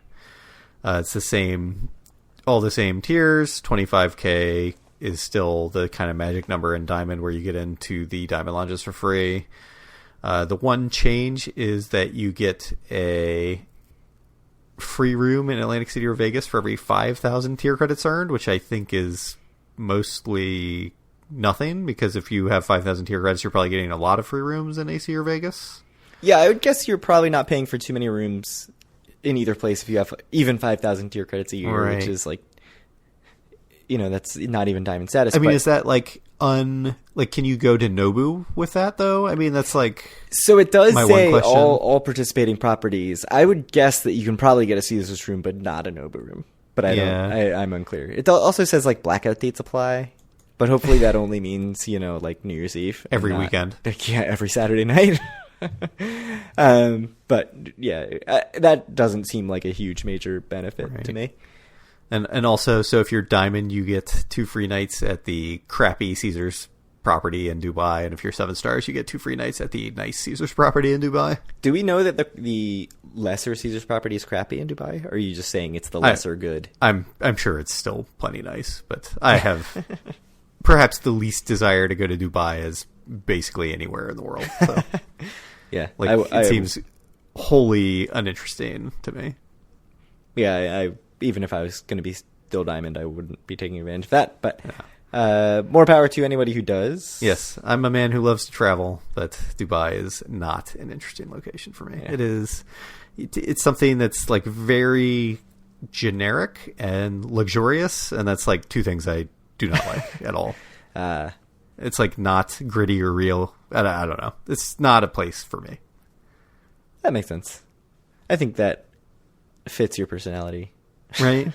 It's the same, all the same tiers. 25K is still the kind of magic number in Diamond where you get into the Diamond Lounges for free. The one change is that you get a free room in Atlantic City or Vegas for every 5,000 tier credits earned, which I think is mostly nothing, because if you have 5,000 tier credits, you're probably getting a lot of free rooms in AC or Vegas.
Yeah, I would guess you're probably not paying for too many rooms in either place if you have even 5,000 tier credits a year,
right.
Which is like, that's not even diamond status.
I mean, is that like can you go to Nobu with that though? I mean, that's like,
so it does say all participating properties. I would guess that you can probably get a Caesars room, but not a Nobu room. But I'm unclear. It also says like blackout dates apply, but hopefully that only means, like New Year's Eve.
Every weekend.
Yeah, every Saturday night. But yeah, that doesn't seem like a huge major benefit to me.
And also, so if you're Diamond, you get 2 free nights at the crappy Caesars property in Dubai, and if you're 7 stars, you get 2 free nights at the nice Caesars property in Dubai.
Do we know that the lesser Caesars property is crappy in Dubai, or are you just saying it's the lesser good?
I'm sure it's still plenty nice, but I have perhaps the least desire to go to Dubai as basically anywhere in the world. So.
Yeah,
it seems wholly uninteresting to me.
Yeah, even if I was going to be still Diamond, I wouldn't be taking advantage of that. But more power to anybody who does.
Yes, I'm a man who loves to travel, but Dubai is not an interesting location for me. Yeah. It is. It's something that's like very generic and luxurious, and that's like 2 things I do not like at all. It's like not gritty or real. I don't know. It's not a place for me.
That makes sense. I think that fits your personality.
Right?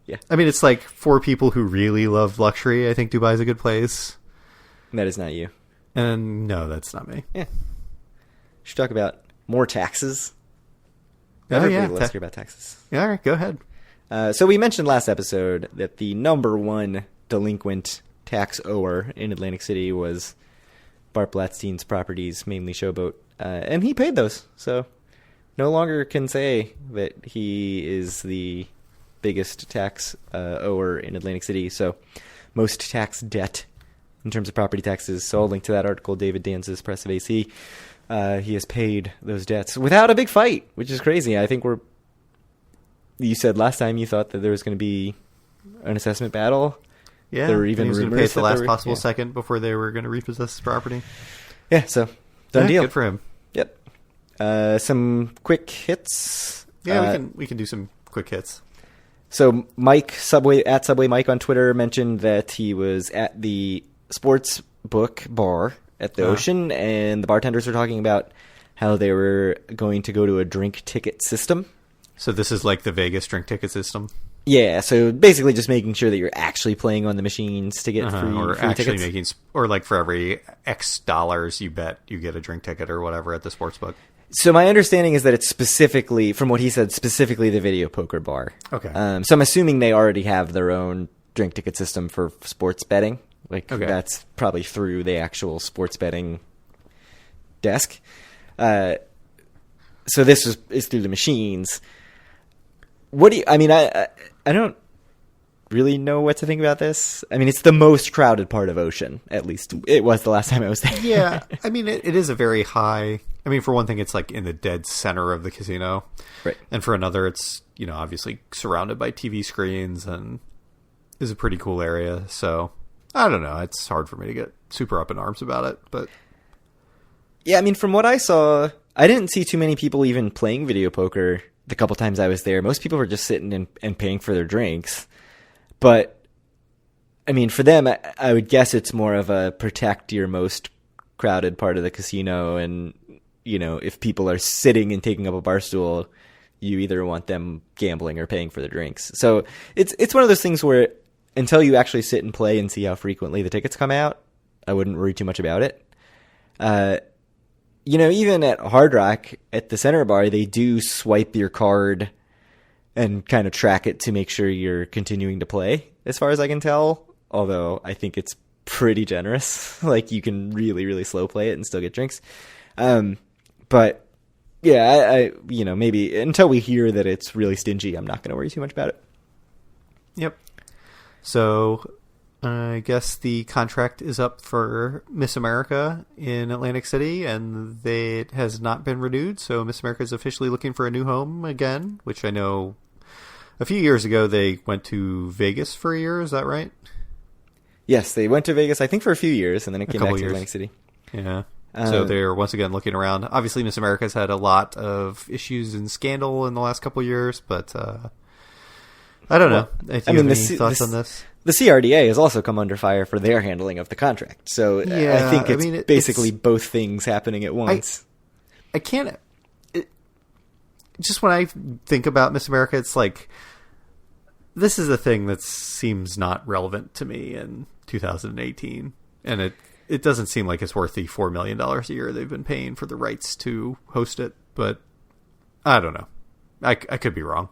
Yeah.
I mean, it's like for people who really love luxury, I think Dubai's a good place.
That is not you.
And no, that's not me.
Yeah. Should talk about more taxes.
Everybody
loves to hear about taxes.
Yeah, all right, go ahead.
So we mentioned last episode that the number one delinquent tax ower in Atlantic City was Bart Blatstein's properties, mainly Showboat, and he paid those. So no longer can say that he is the biggest tax ower in Atlantic City. So most tax debt in terms of property taxes. So I'll link to that article, David Danz's Press of AC. He has paid those debts without a big fight, which is crazy. I think you said last time you thought that there was going to be an assessment battle.
Yeah,
there were even
rumors
rumors
the last possible second before they were going to repossess his property.
Yeah, so done deal.
Good for him.
Yep. Some quick hits.
Yeah, we can do some quick hits.
So Mike Subway Mike on Twitter mentioned that he was at the sports book bar at the Ocean, and the bartenders were talking about how they were going to go to a drink ticket system.
So this is like the Vegas drink ticket system?
Yeah, so basically just making sure that you're actually playing on the machines to get free
actually
tickets.
Or like for every X dollars you bet, you get a drink ticket or whatever at the sports book.
So my understanding is that it's specifically, from what he said, specifically the video poker bar.
Okay.
So I'm assuming they already have their own drink ticket system for sports betting. That's probably through the actual sports betting desk. So this is through the machines. What do you? I mean, I don't really know what to think about this. I mean, it's the most crowded part of Ocean. At least it was the last time I was there.
Yeah, I mean, it is a very high. I mean, for one thing, it's like in the dead center of the casino,
right?
And for another, it's obviously surrounded by TV screens and is a pretty cool area. So I don't know. It's hard for me to get super up in arms about it, but
yeah, I mean, from what I saw, I didn't see too many people even playing video poker the couple times I was there. Most people were just sitting and paying for their drinks. But, I mean, for them, I would guess it's more of a protect your most crowded part of the casino. And, if people are sitting and taking up a bar stool, you either want them gambling or paying for their drinks. So it's one of those things where until you actually sit and play and see how frequently the tickets come out, I wouldn't worry too much about it. Even at Hard Rock, at the center bar, they do swipe your card and kind of track it to make sure you're continuing to play, as far as I can tell. Although I think it's pretty generous. Like, you can really, really slow play it and still get drinks. But yeah, I maybe until we hear that it's really stingy, I'm not going to worry too much about it.
Yep. So I guess the contract is up for Miss America in Atlantic City, and it has not been renewed. So Miss America is officially looking for a new home again, which I know a few years ago they went to Vegas for a year. Is that right?
Yes, they went to Vegas, I think, for a few years, and then it came back to Atlantic City.
Yeah. So they're once again looking around. Obviously, Miss America's had a lot of issues and scandal in the last couple of years, but I don't know. Do you have any thoughts on this?
The CRDA has also come under fire for their handling of the contract. So I think it's basically both things happening at once.
I can't... just when I think about Miss America, it's like, this is a thing that seems not relevant to me in 2018. And it doesn't seem like it's worth the $4 million a year they've been paying for the rights to host it. But I don't know. I could be wrong.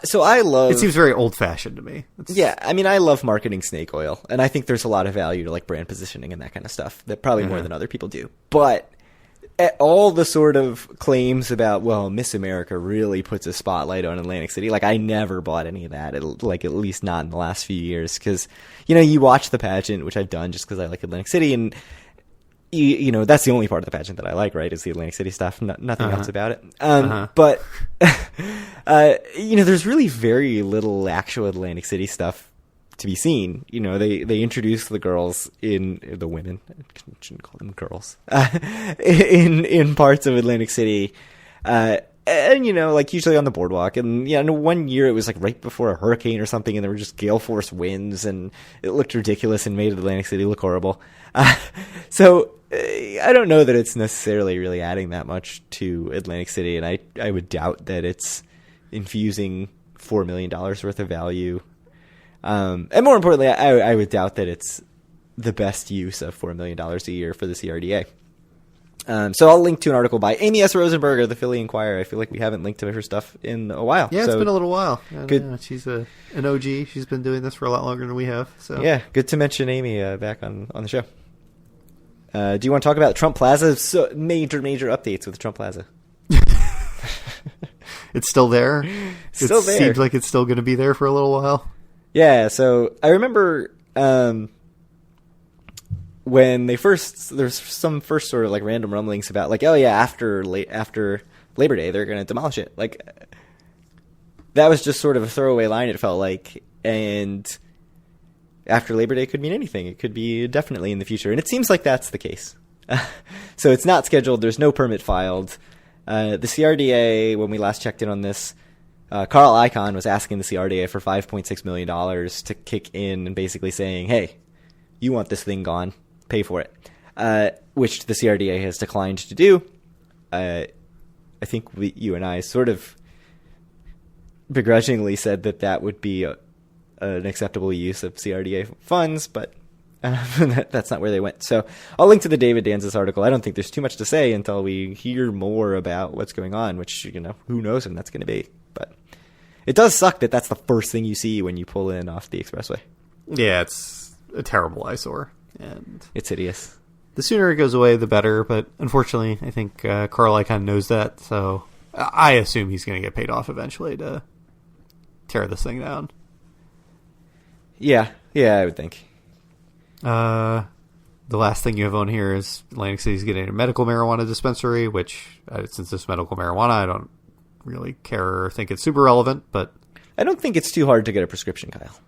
So I love...
It seems very old-fashioned to me.
Yeah, I mean, I love marketing snake oil, and I think there's a lot of value to brand positioning and that kind of stuff that probably more than other people do. But all the sort of claims about, well, Miss America really puts a spotlight on Atlantic City, I never bought any of that, at least not in the last few years, because, you watch the pageant, which I've done just because I like Atlantic City, and that's the only part of the pageant that I like, right, is the Atlantic City stuff. Nothing else about it. But, there's really very little actual Atlantic City stuff to be seen. They introduce the girls the women, I shouldn't call them girls, in parts of Atlantic City. And, usually on the boardwalk. And, one year it was, right before a hurricane or something, and there were just gale force winds, and it looked ridiculous and made Atlantic City look horrible. So I don't know that it's necessarily really adding that much to Atlantic City, and I would doubt that it's infusing $4 million worth of value. And more importantly, I would doubt that it's the best use of $4 million a year for the CRDA. So I'll link to an article by Amy S. Rosenberg of the Philly Inquirer. I feel like we haven't linked to her stuff in a while.
Yeah,
so
it's been a little while.
Good.
Yeah, she's an OG. She's been doing this for a lot longer than we have. So
yeah, good to mention Amy back on the show. Do you want to talk about Trump Plaza? So major updates with Trump Plaza.
It's still there.
Still there.
Seems like it's still going to be there for a little while.
Yeah, so I remember when there's some first sort of like random rumblings about like, oh yeah, after Labor Day they're going to demolish it. Like that was just sort of a throwaway line, it felt like, and after Labor Day could mean anything. It could be definitely in the future, and it seems like that's the case. So it's not scheduled. There's no permit filed. The CRDA, when we last checked in on this, Carl Icahn was asking the CRDA for $5.6 million to kick in and basically saying, hey, you want this thing gone, pay for it, which the CRDA has declined to do. I think you and I sort of begrudgingly said that would be an acceptable use of CRDA funds, but that's not where they went. So I'll link to the David Danzis article. I don't think there's too much to say until we hear more about what's going on, which, who knows when that's going to be. But it does suck that that's the first thing you see when you pull in off the expressway.
Yeah, it's a terrible eyesore. And
it's hideous.
The sooner it goes away, the better. But unfortunately, I think Carl Icahn knows that. So I assume he's going to get paid off eventually to tear this thing down.
Yeah, I would think.
The last thing you have on here is Atlantic City's getting a medical marijuana dispensary, which, since it's medical marijuana, I don't really care or think it's super relevant, but
I don't think it's too hard to get a prescription, Kyle.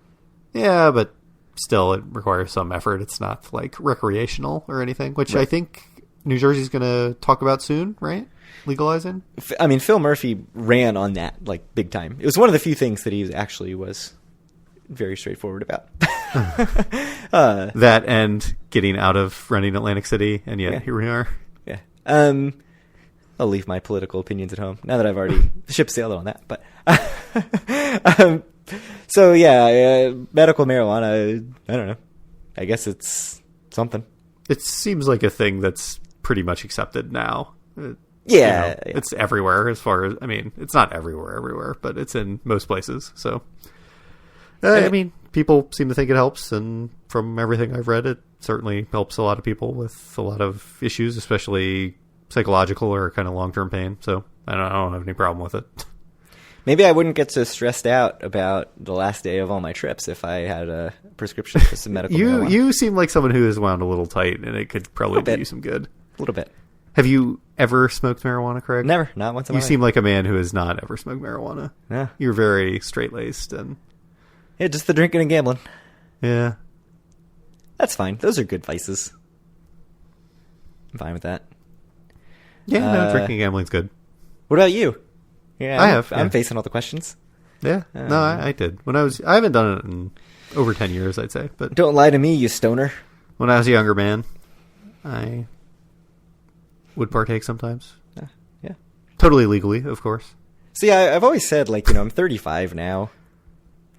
Yeah, but still, it requires some effort. It's not like recreational or anything, which right. I think New Jersey's going to talk about soon, right? Legalizing?
I mean, Phil Murphy ran on that, like, big time. It was one of the few things that he actually was very straightforward about.
That and getting out of running Atlantic City, and yet here we are.
Yeah. I'll leave my political opinions at home now that I've already ship sailed on that. But so yeah, medical marijuana. I don't know. I guess it's something.
It seems like a thing that's pretty much accepted now.
Yeah,
it's everywhere. As far as it's not everywhere, but it's in most places. So. I mean, people seem to think it helps, and from everything I've read, it certainly helps a lot of people with a lot of issues, especially psychological or kind of long-term pain. So I don't have any problem with it.
Maybe I wouldn't get so stressed out about the last day of all my trips if I had a prescription for some medical marijuana.
You seem like someone who is wound a little tight, and it could probably do you some good.
A little bit.
Have you ever smoked marijuana, Craig?
Never. Not once in my life.
You seem like a man who has not ever smoked marijuana.
Yeah.
You're very straight-laced and...
Yeah, just the drinking and gambling.
Yeah.
That's fine. Those are good vices. I'm fine with that.
Yeah, no, drinking and gambling's good.
What about you? Yeah, I'm
Yeah.
facing all the questions.
Yeah. No, I did. I haven't done it in over 10 years, I'd say. But
don't lie to me, you stoner.
When I was a younger man, I would partake sometimes.
Yeah.
Totally legally, of course.
See, I've always said, like, I'm 35 now.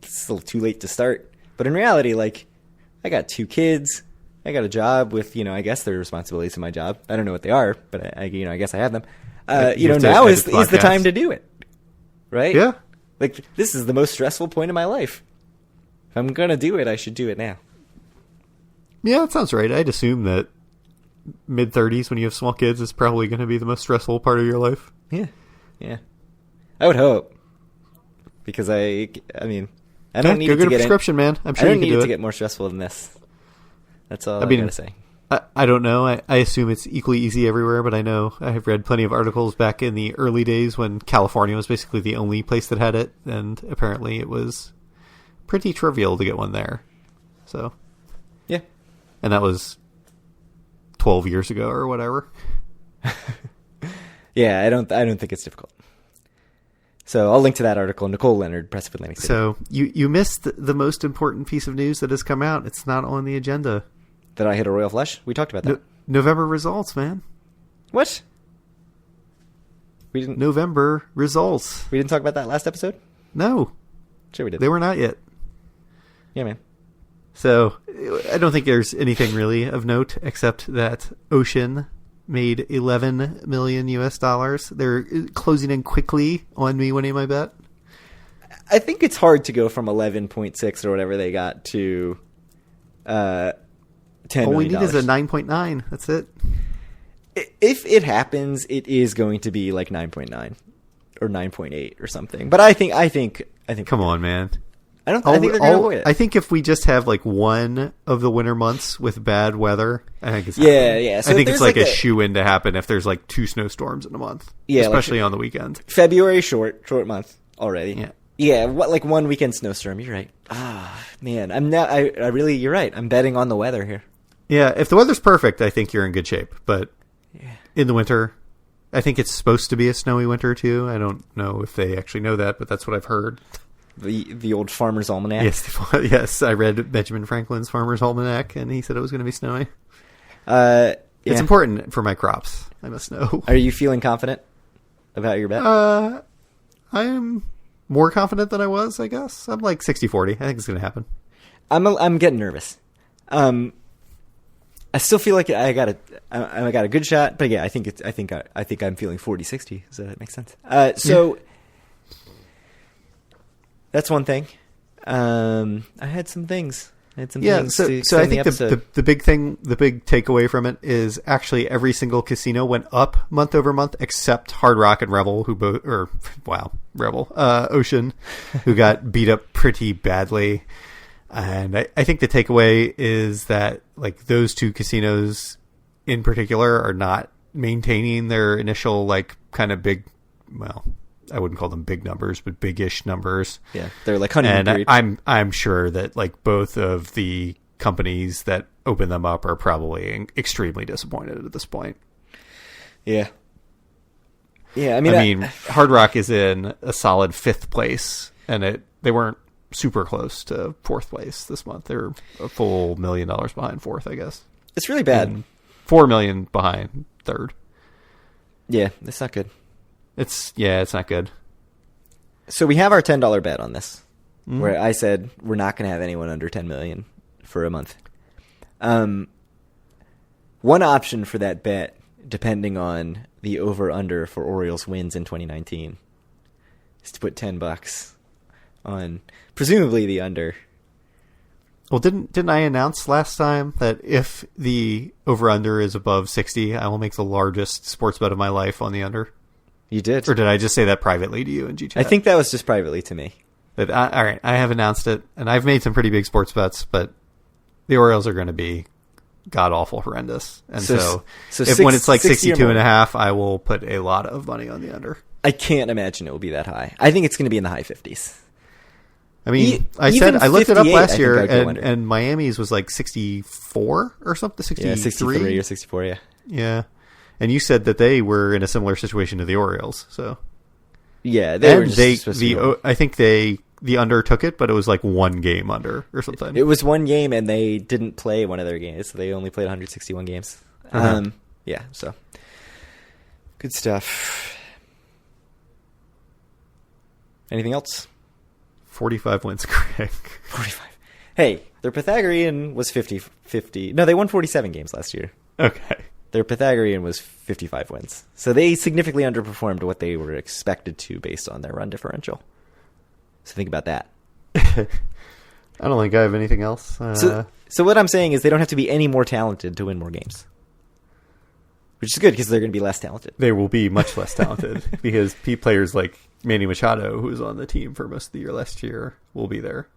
It's still too late to start. But in reality, like, I got 2 kids. I got a job with, I guess there are responsibilities in my job. I don't know what they are, but I guess I have them. Now is the time to do it. Right?
Yeah.
Like, this is the most stressful point in my life. If I'm going to do it, I should do it now.
Yeah, that sounds right. I'd assume that mid-30s when you have small kids is probably going to be the most stressful part of your life.
Yeah. I would hope. Because I don't need
go
it
get
to
a prescription, man. I'm sure
I
you
don't
can
need
do
it
it
to get more stressful than this. That's all I gotta say.
I don't know. I assume it's equally easy everywhere, but I know I have read plenty of articles back in the early days when California was basically the only place that had it, and apparently it was pretty trivial to get one there. So,
yeah.
And that was 12 years ago or whatever.
Yeah, I don't think it's difficult. So I'll link to that article. Nicole Leonard, Press of Atlantic City.
So you missed the most important piece of news that has come out. It's not on the agenda.
That I hit a royal flush? We talked about that.
November results, man.
What? We didn't.
November results.
We didn't talk about that last episode?
No.
Sure we did.
They were not yet.
Yeah, man.
So I don't think there's anything really of note except that Ocean made $11 million US. They're closing in quickly on me winning my bet.
I think it's hard to go from 11.6 or whatever they got to $10 million.
All we need is a 9.9. That's it.
If it happens, it is going to be like 9.9 or 9.8 or something. But I think.
Come on, man.
I think they're going to avoid it.
I think if we just have like one of the winter months with bad weather, I think it's
yeah. So
I think it's like a shoe-in to happen if there's like 2 snowstorms in a month. Yeah, especially like, on the weekend.
February short month already.
Yeah.
Yeah, like one weekend snowstorm. You're right. Man, I really, you're right. I'm betting on the weather here.
Yeah, if the weather's perfect, I think you're in good shape. But in the winter, I think it's supposed to be a snowy winter too. I don't know if they actually know that, but that's what I've heard.
The old Farmer's Almanac.
Yes, I read Benjamin Franklin's Farmer's Almanac, and he said it was going to be snowy. It's important for my crops. I must know.
Are you feeling confident about your bet?
I am more confident than I was, I guess. I'm like 60-40. I think it's going to happen.
I'm getting nervous. I still feel like I got a good shot, but yeah, I think I'm feeling 40-60. Does that make sense? That's one thing. I had some things.
So I think the big thing, the big takeaway from it is actually every single casino went up month over month except Hard Rock and Rebel, Ocean, who got beat up pretty badly. And I think the takeaway is that like those 2 casinos in particular are not maintaining their initial like kind of big, well, I wouldn't call them big numbers, but big-ish numbers.
Yeah, they're like honeymoon period.
I'm sure that like both of the companies that open them up are probably extremely disappointed at this point.
Yeah.
I mean, Hard Rock is in a solid 5th place, and they weren't super close to 4th place this month. They're a full $1 million behind 4th, I guess.
It's really bad.
And $4 million behind 3rd.
Yeah, it's not good.
It's not good.
So we have our $10 bet on this, where I said we're not going to have anyone under 10 million for a month. One option for that bet, depending on the over/under for Orioles wins in 2019, is to put $10 on presumably the under.
Well, didn't I announce last time that if the over/under is above 60, I will make the largest sports bet of my life on the under?
You did?
Or did I just say that privately to you in GChat?
I think that was just privately to me.
But all right, I have announced it, and I've made some pretty big sports bets, but the Orioles are going to be god-awful horrendous. And when it's like 62.5, I will put a lot of money on the under.
I can't imagine it will be that high. I think it's going to be in the high 50s.
I mean, I looked it up last year, and Miami's was like 64 or something, 63?
Yeah, 63 or 64, yeah.
Yeah. And you said that they were in a similar situation to the Orioles, so
yeah,
I think the under took it, but it was like 1 game under or something.
It was 1 game, and they didn't play one of their games, so they only played 161 games. Yeah, so good stuff. Anything else?
45 wins, Greg.
45. Hey, their Pythagorean was 50-50. No, they won 47 games last year.
Okay.
Their Pythagorean was 55 wins. So they significantly underperformed what they were expected to based on their run differential. So think about that.
I don't think I have anything else.
So what I'm saying is they don't have to be any more talented to win more games. Which is good because they're going to be less talented.
They will be much less talented because players like Manny Machado, who was on the team for most of the year last year, will be there.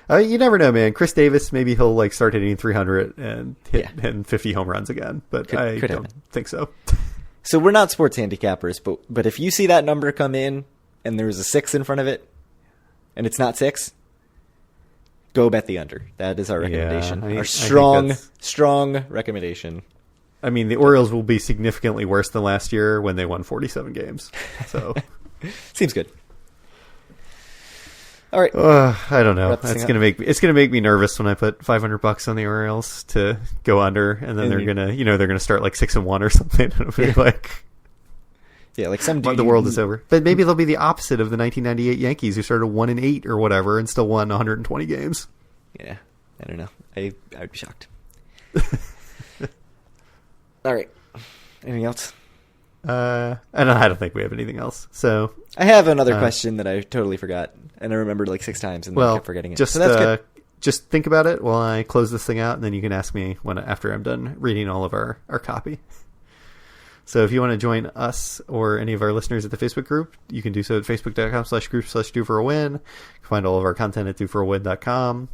You never know, man. Chris Davis, maybe he'll like start hitting 300 and hitting 50 home runs again, but I don't think so.
So we're not sports handicappers, but if you see that number come in and there's a 6 in front of it, and it's not 6, go bet the under. That is our recommendation. Our strong recommendation.
I mean, the Orioles will be significantly worse than last year when they won 47 games. So
seems good. All right.
I don't know. It's gonna make me nervous when I put $500 on the Orioles to go under, and then they're gonna start like 6-1 or something. And it'll be
Yeah, like some dude.
The world is over. But maybe they'll be the opposite of the 1998 Yankees, who started 1-8 or whatever and still won 120 games.
Yeah, I don't know. I would be shocked. All right. Anything else?
I don't think we have anything else. So
I have another question that I totally forgot, and I remembered like 6 times, and I kept forgetting it.
Just,
so that's good.
Just think about it while I close this thing out, and then you can ask me after I'm done reading all of our copy. So if you want to join us or any of our listeners at the Facebook group, you can do so at facebook.com/group/DoForAWin. You can find all of our content at DoForAWin.com.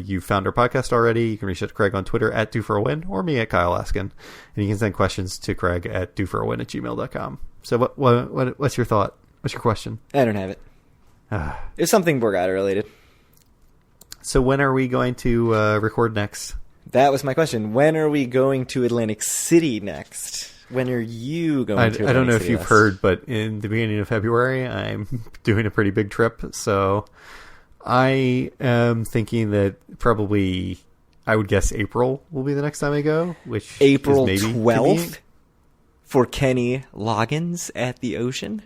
You found our podcast already. You can reach out to Craig on Twitter at DoForAWin or me at Kyle Askin. And you can send questions to Craig at DoForAWin@gmail.com. So what's your thought? What's your question?
I don't have it. It's something Borgata related.
So when are we going to record next?
That was my question. When are we going to Atlantic City next? When are you going to Atlantic City?
I don't know if you've heard, but in the beginning of February, I'm doing a pretty big trip. So I am thinking that probably, I would guess April will be the next time I go, which
April
is maybe
12th
convenient.
For Kenny Loggins at the Ocean?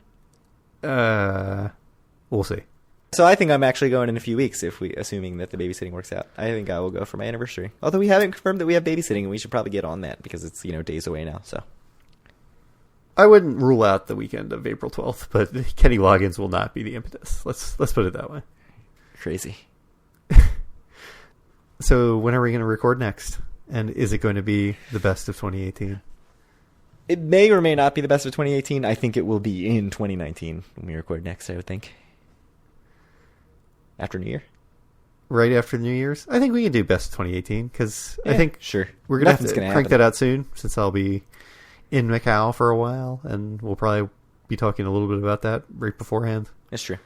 We'll see.
So I think I'm actually going in a few weeks, assuming that the babysitting works out. I think I will go for my anniversary. Although we haven't confirmed that we have babysitting, and we should probably get on that because it's, days away now. So
I wouldn't rule out the weekend of April 12th, but Kenny Loggins will not be the impetus. Let's put it that way.
Crazy.
So when are we going to record next? And is it going to be the best of 2018?
It may or may not be the best of 2018. I think it will be in 2019 when we record next, I would think. After New Year?
Right after New Year's? I think we can do best of 2018 because I think
sure.
We're going to have to crank that out soon since I'll be in Macau for a while, and we'll probably be talking a little bit about that right beforehand.
That's true.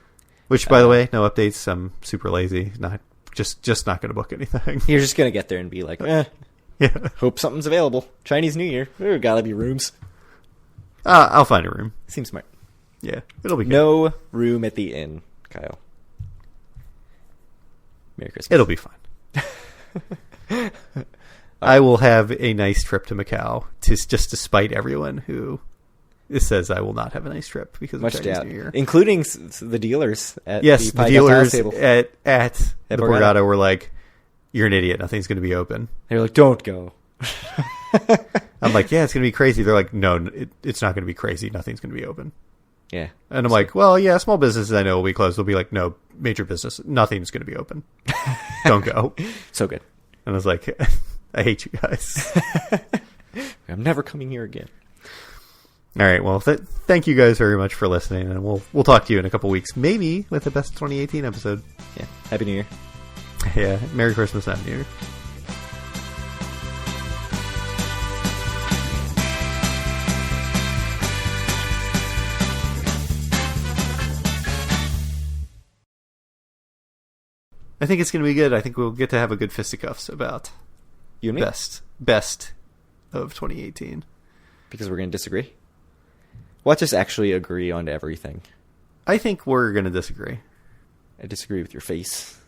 Which, by the way, no updates. I'm super lazy. Not just not going to book anything.
You're just going to get there and be like,
yeah.
Hope something's available. Chinese New Year. There gotta be rooms.
I'll find a room.
Seems smart.
Yeah, it'll be good.
No room at the inn, Kyle. Merry Christmas.
It'll be fine. I will have a nice trip to Macau, just to spite everyone who says I will not have a nice trip because of Chinese New Year.
Including the dealers at
the dealers
table.
at the Borgata were like, "You're an idiot. Nothing's going to be open."
They're like, "Don't go."
I'm like, "Yeah, it's going to be crazy." They're like, "No, it's not going to be crazy. Nothing's going to be open."
Yeah.
And I'm like, "Well, yeah, small businesses I know will be closed." They'll be like, "No, major business, nothing's going to be open. Don't go."
So good.
And I was like, I hate you guys.
I'm never coming here again.
All right. Well, thank you guys very much for listening, and we'll talk to you in a couple weeks, maybe with the best 2018 episode.
Yeah. Happy New Year.
Yeah. Merry Christmas, Happy New Year. I think it's going to be good. I think we'll get to have a good fisticuffs about
you and me?
Best of 2018.
Because we're going to disagree? Watch us actually agree on everything.
I think we're going to disagree.
I disagree with your face.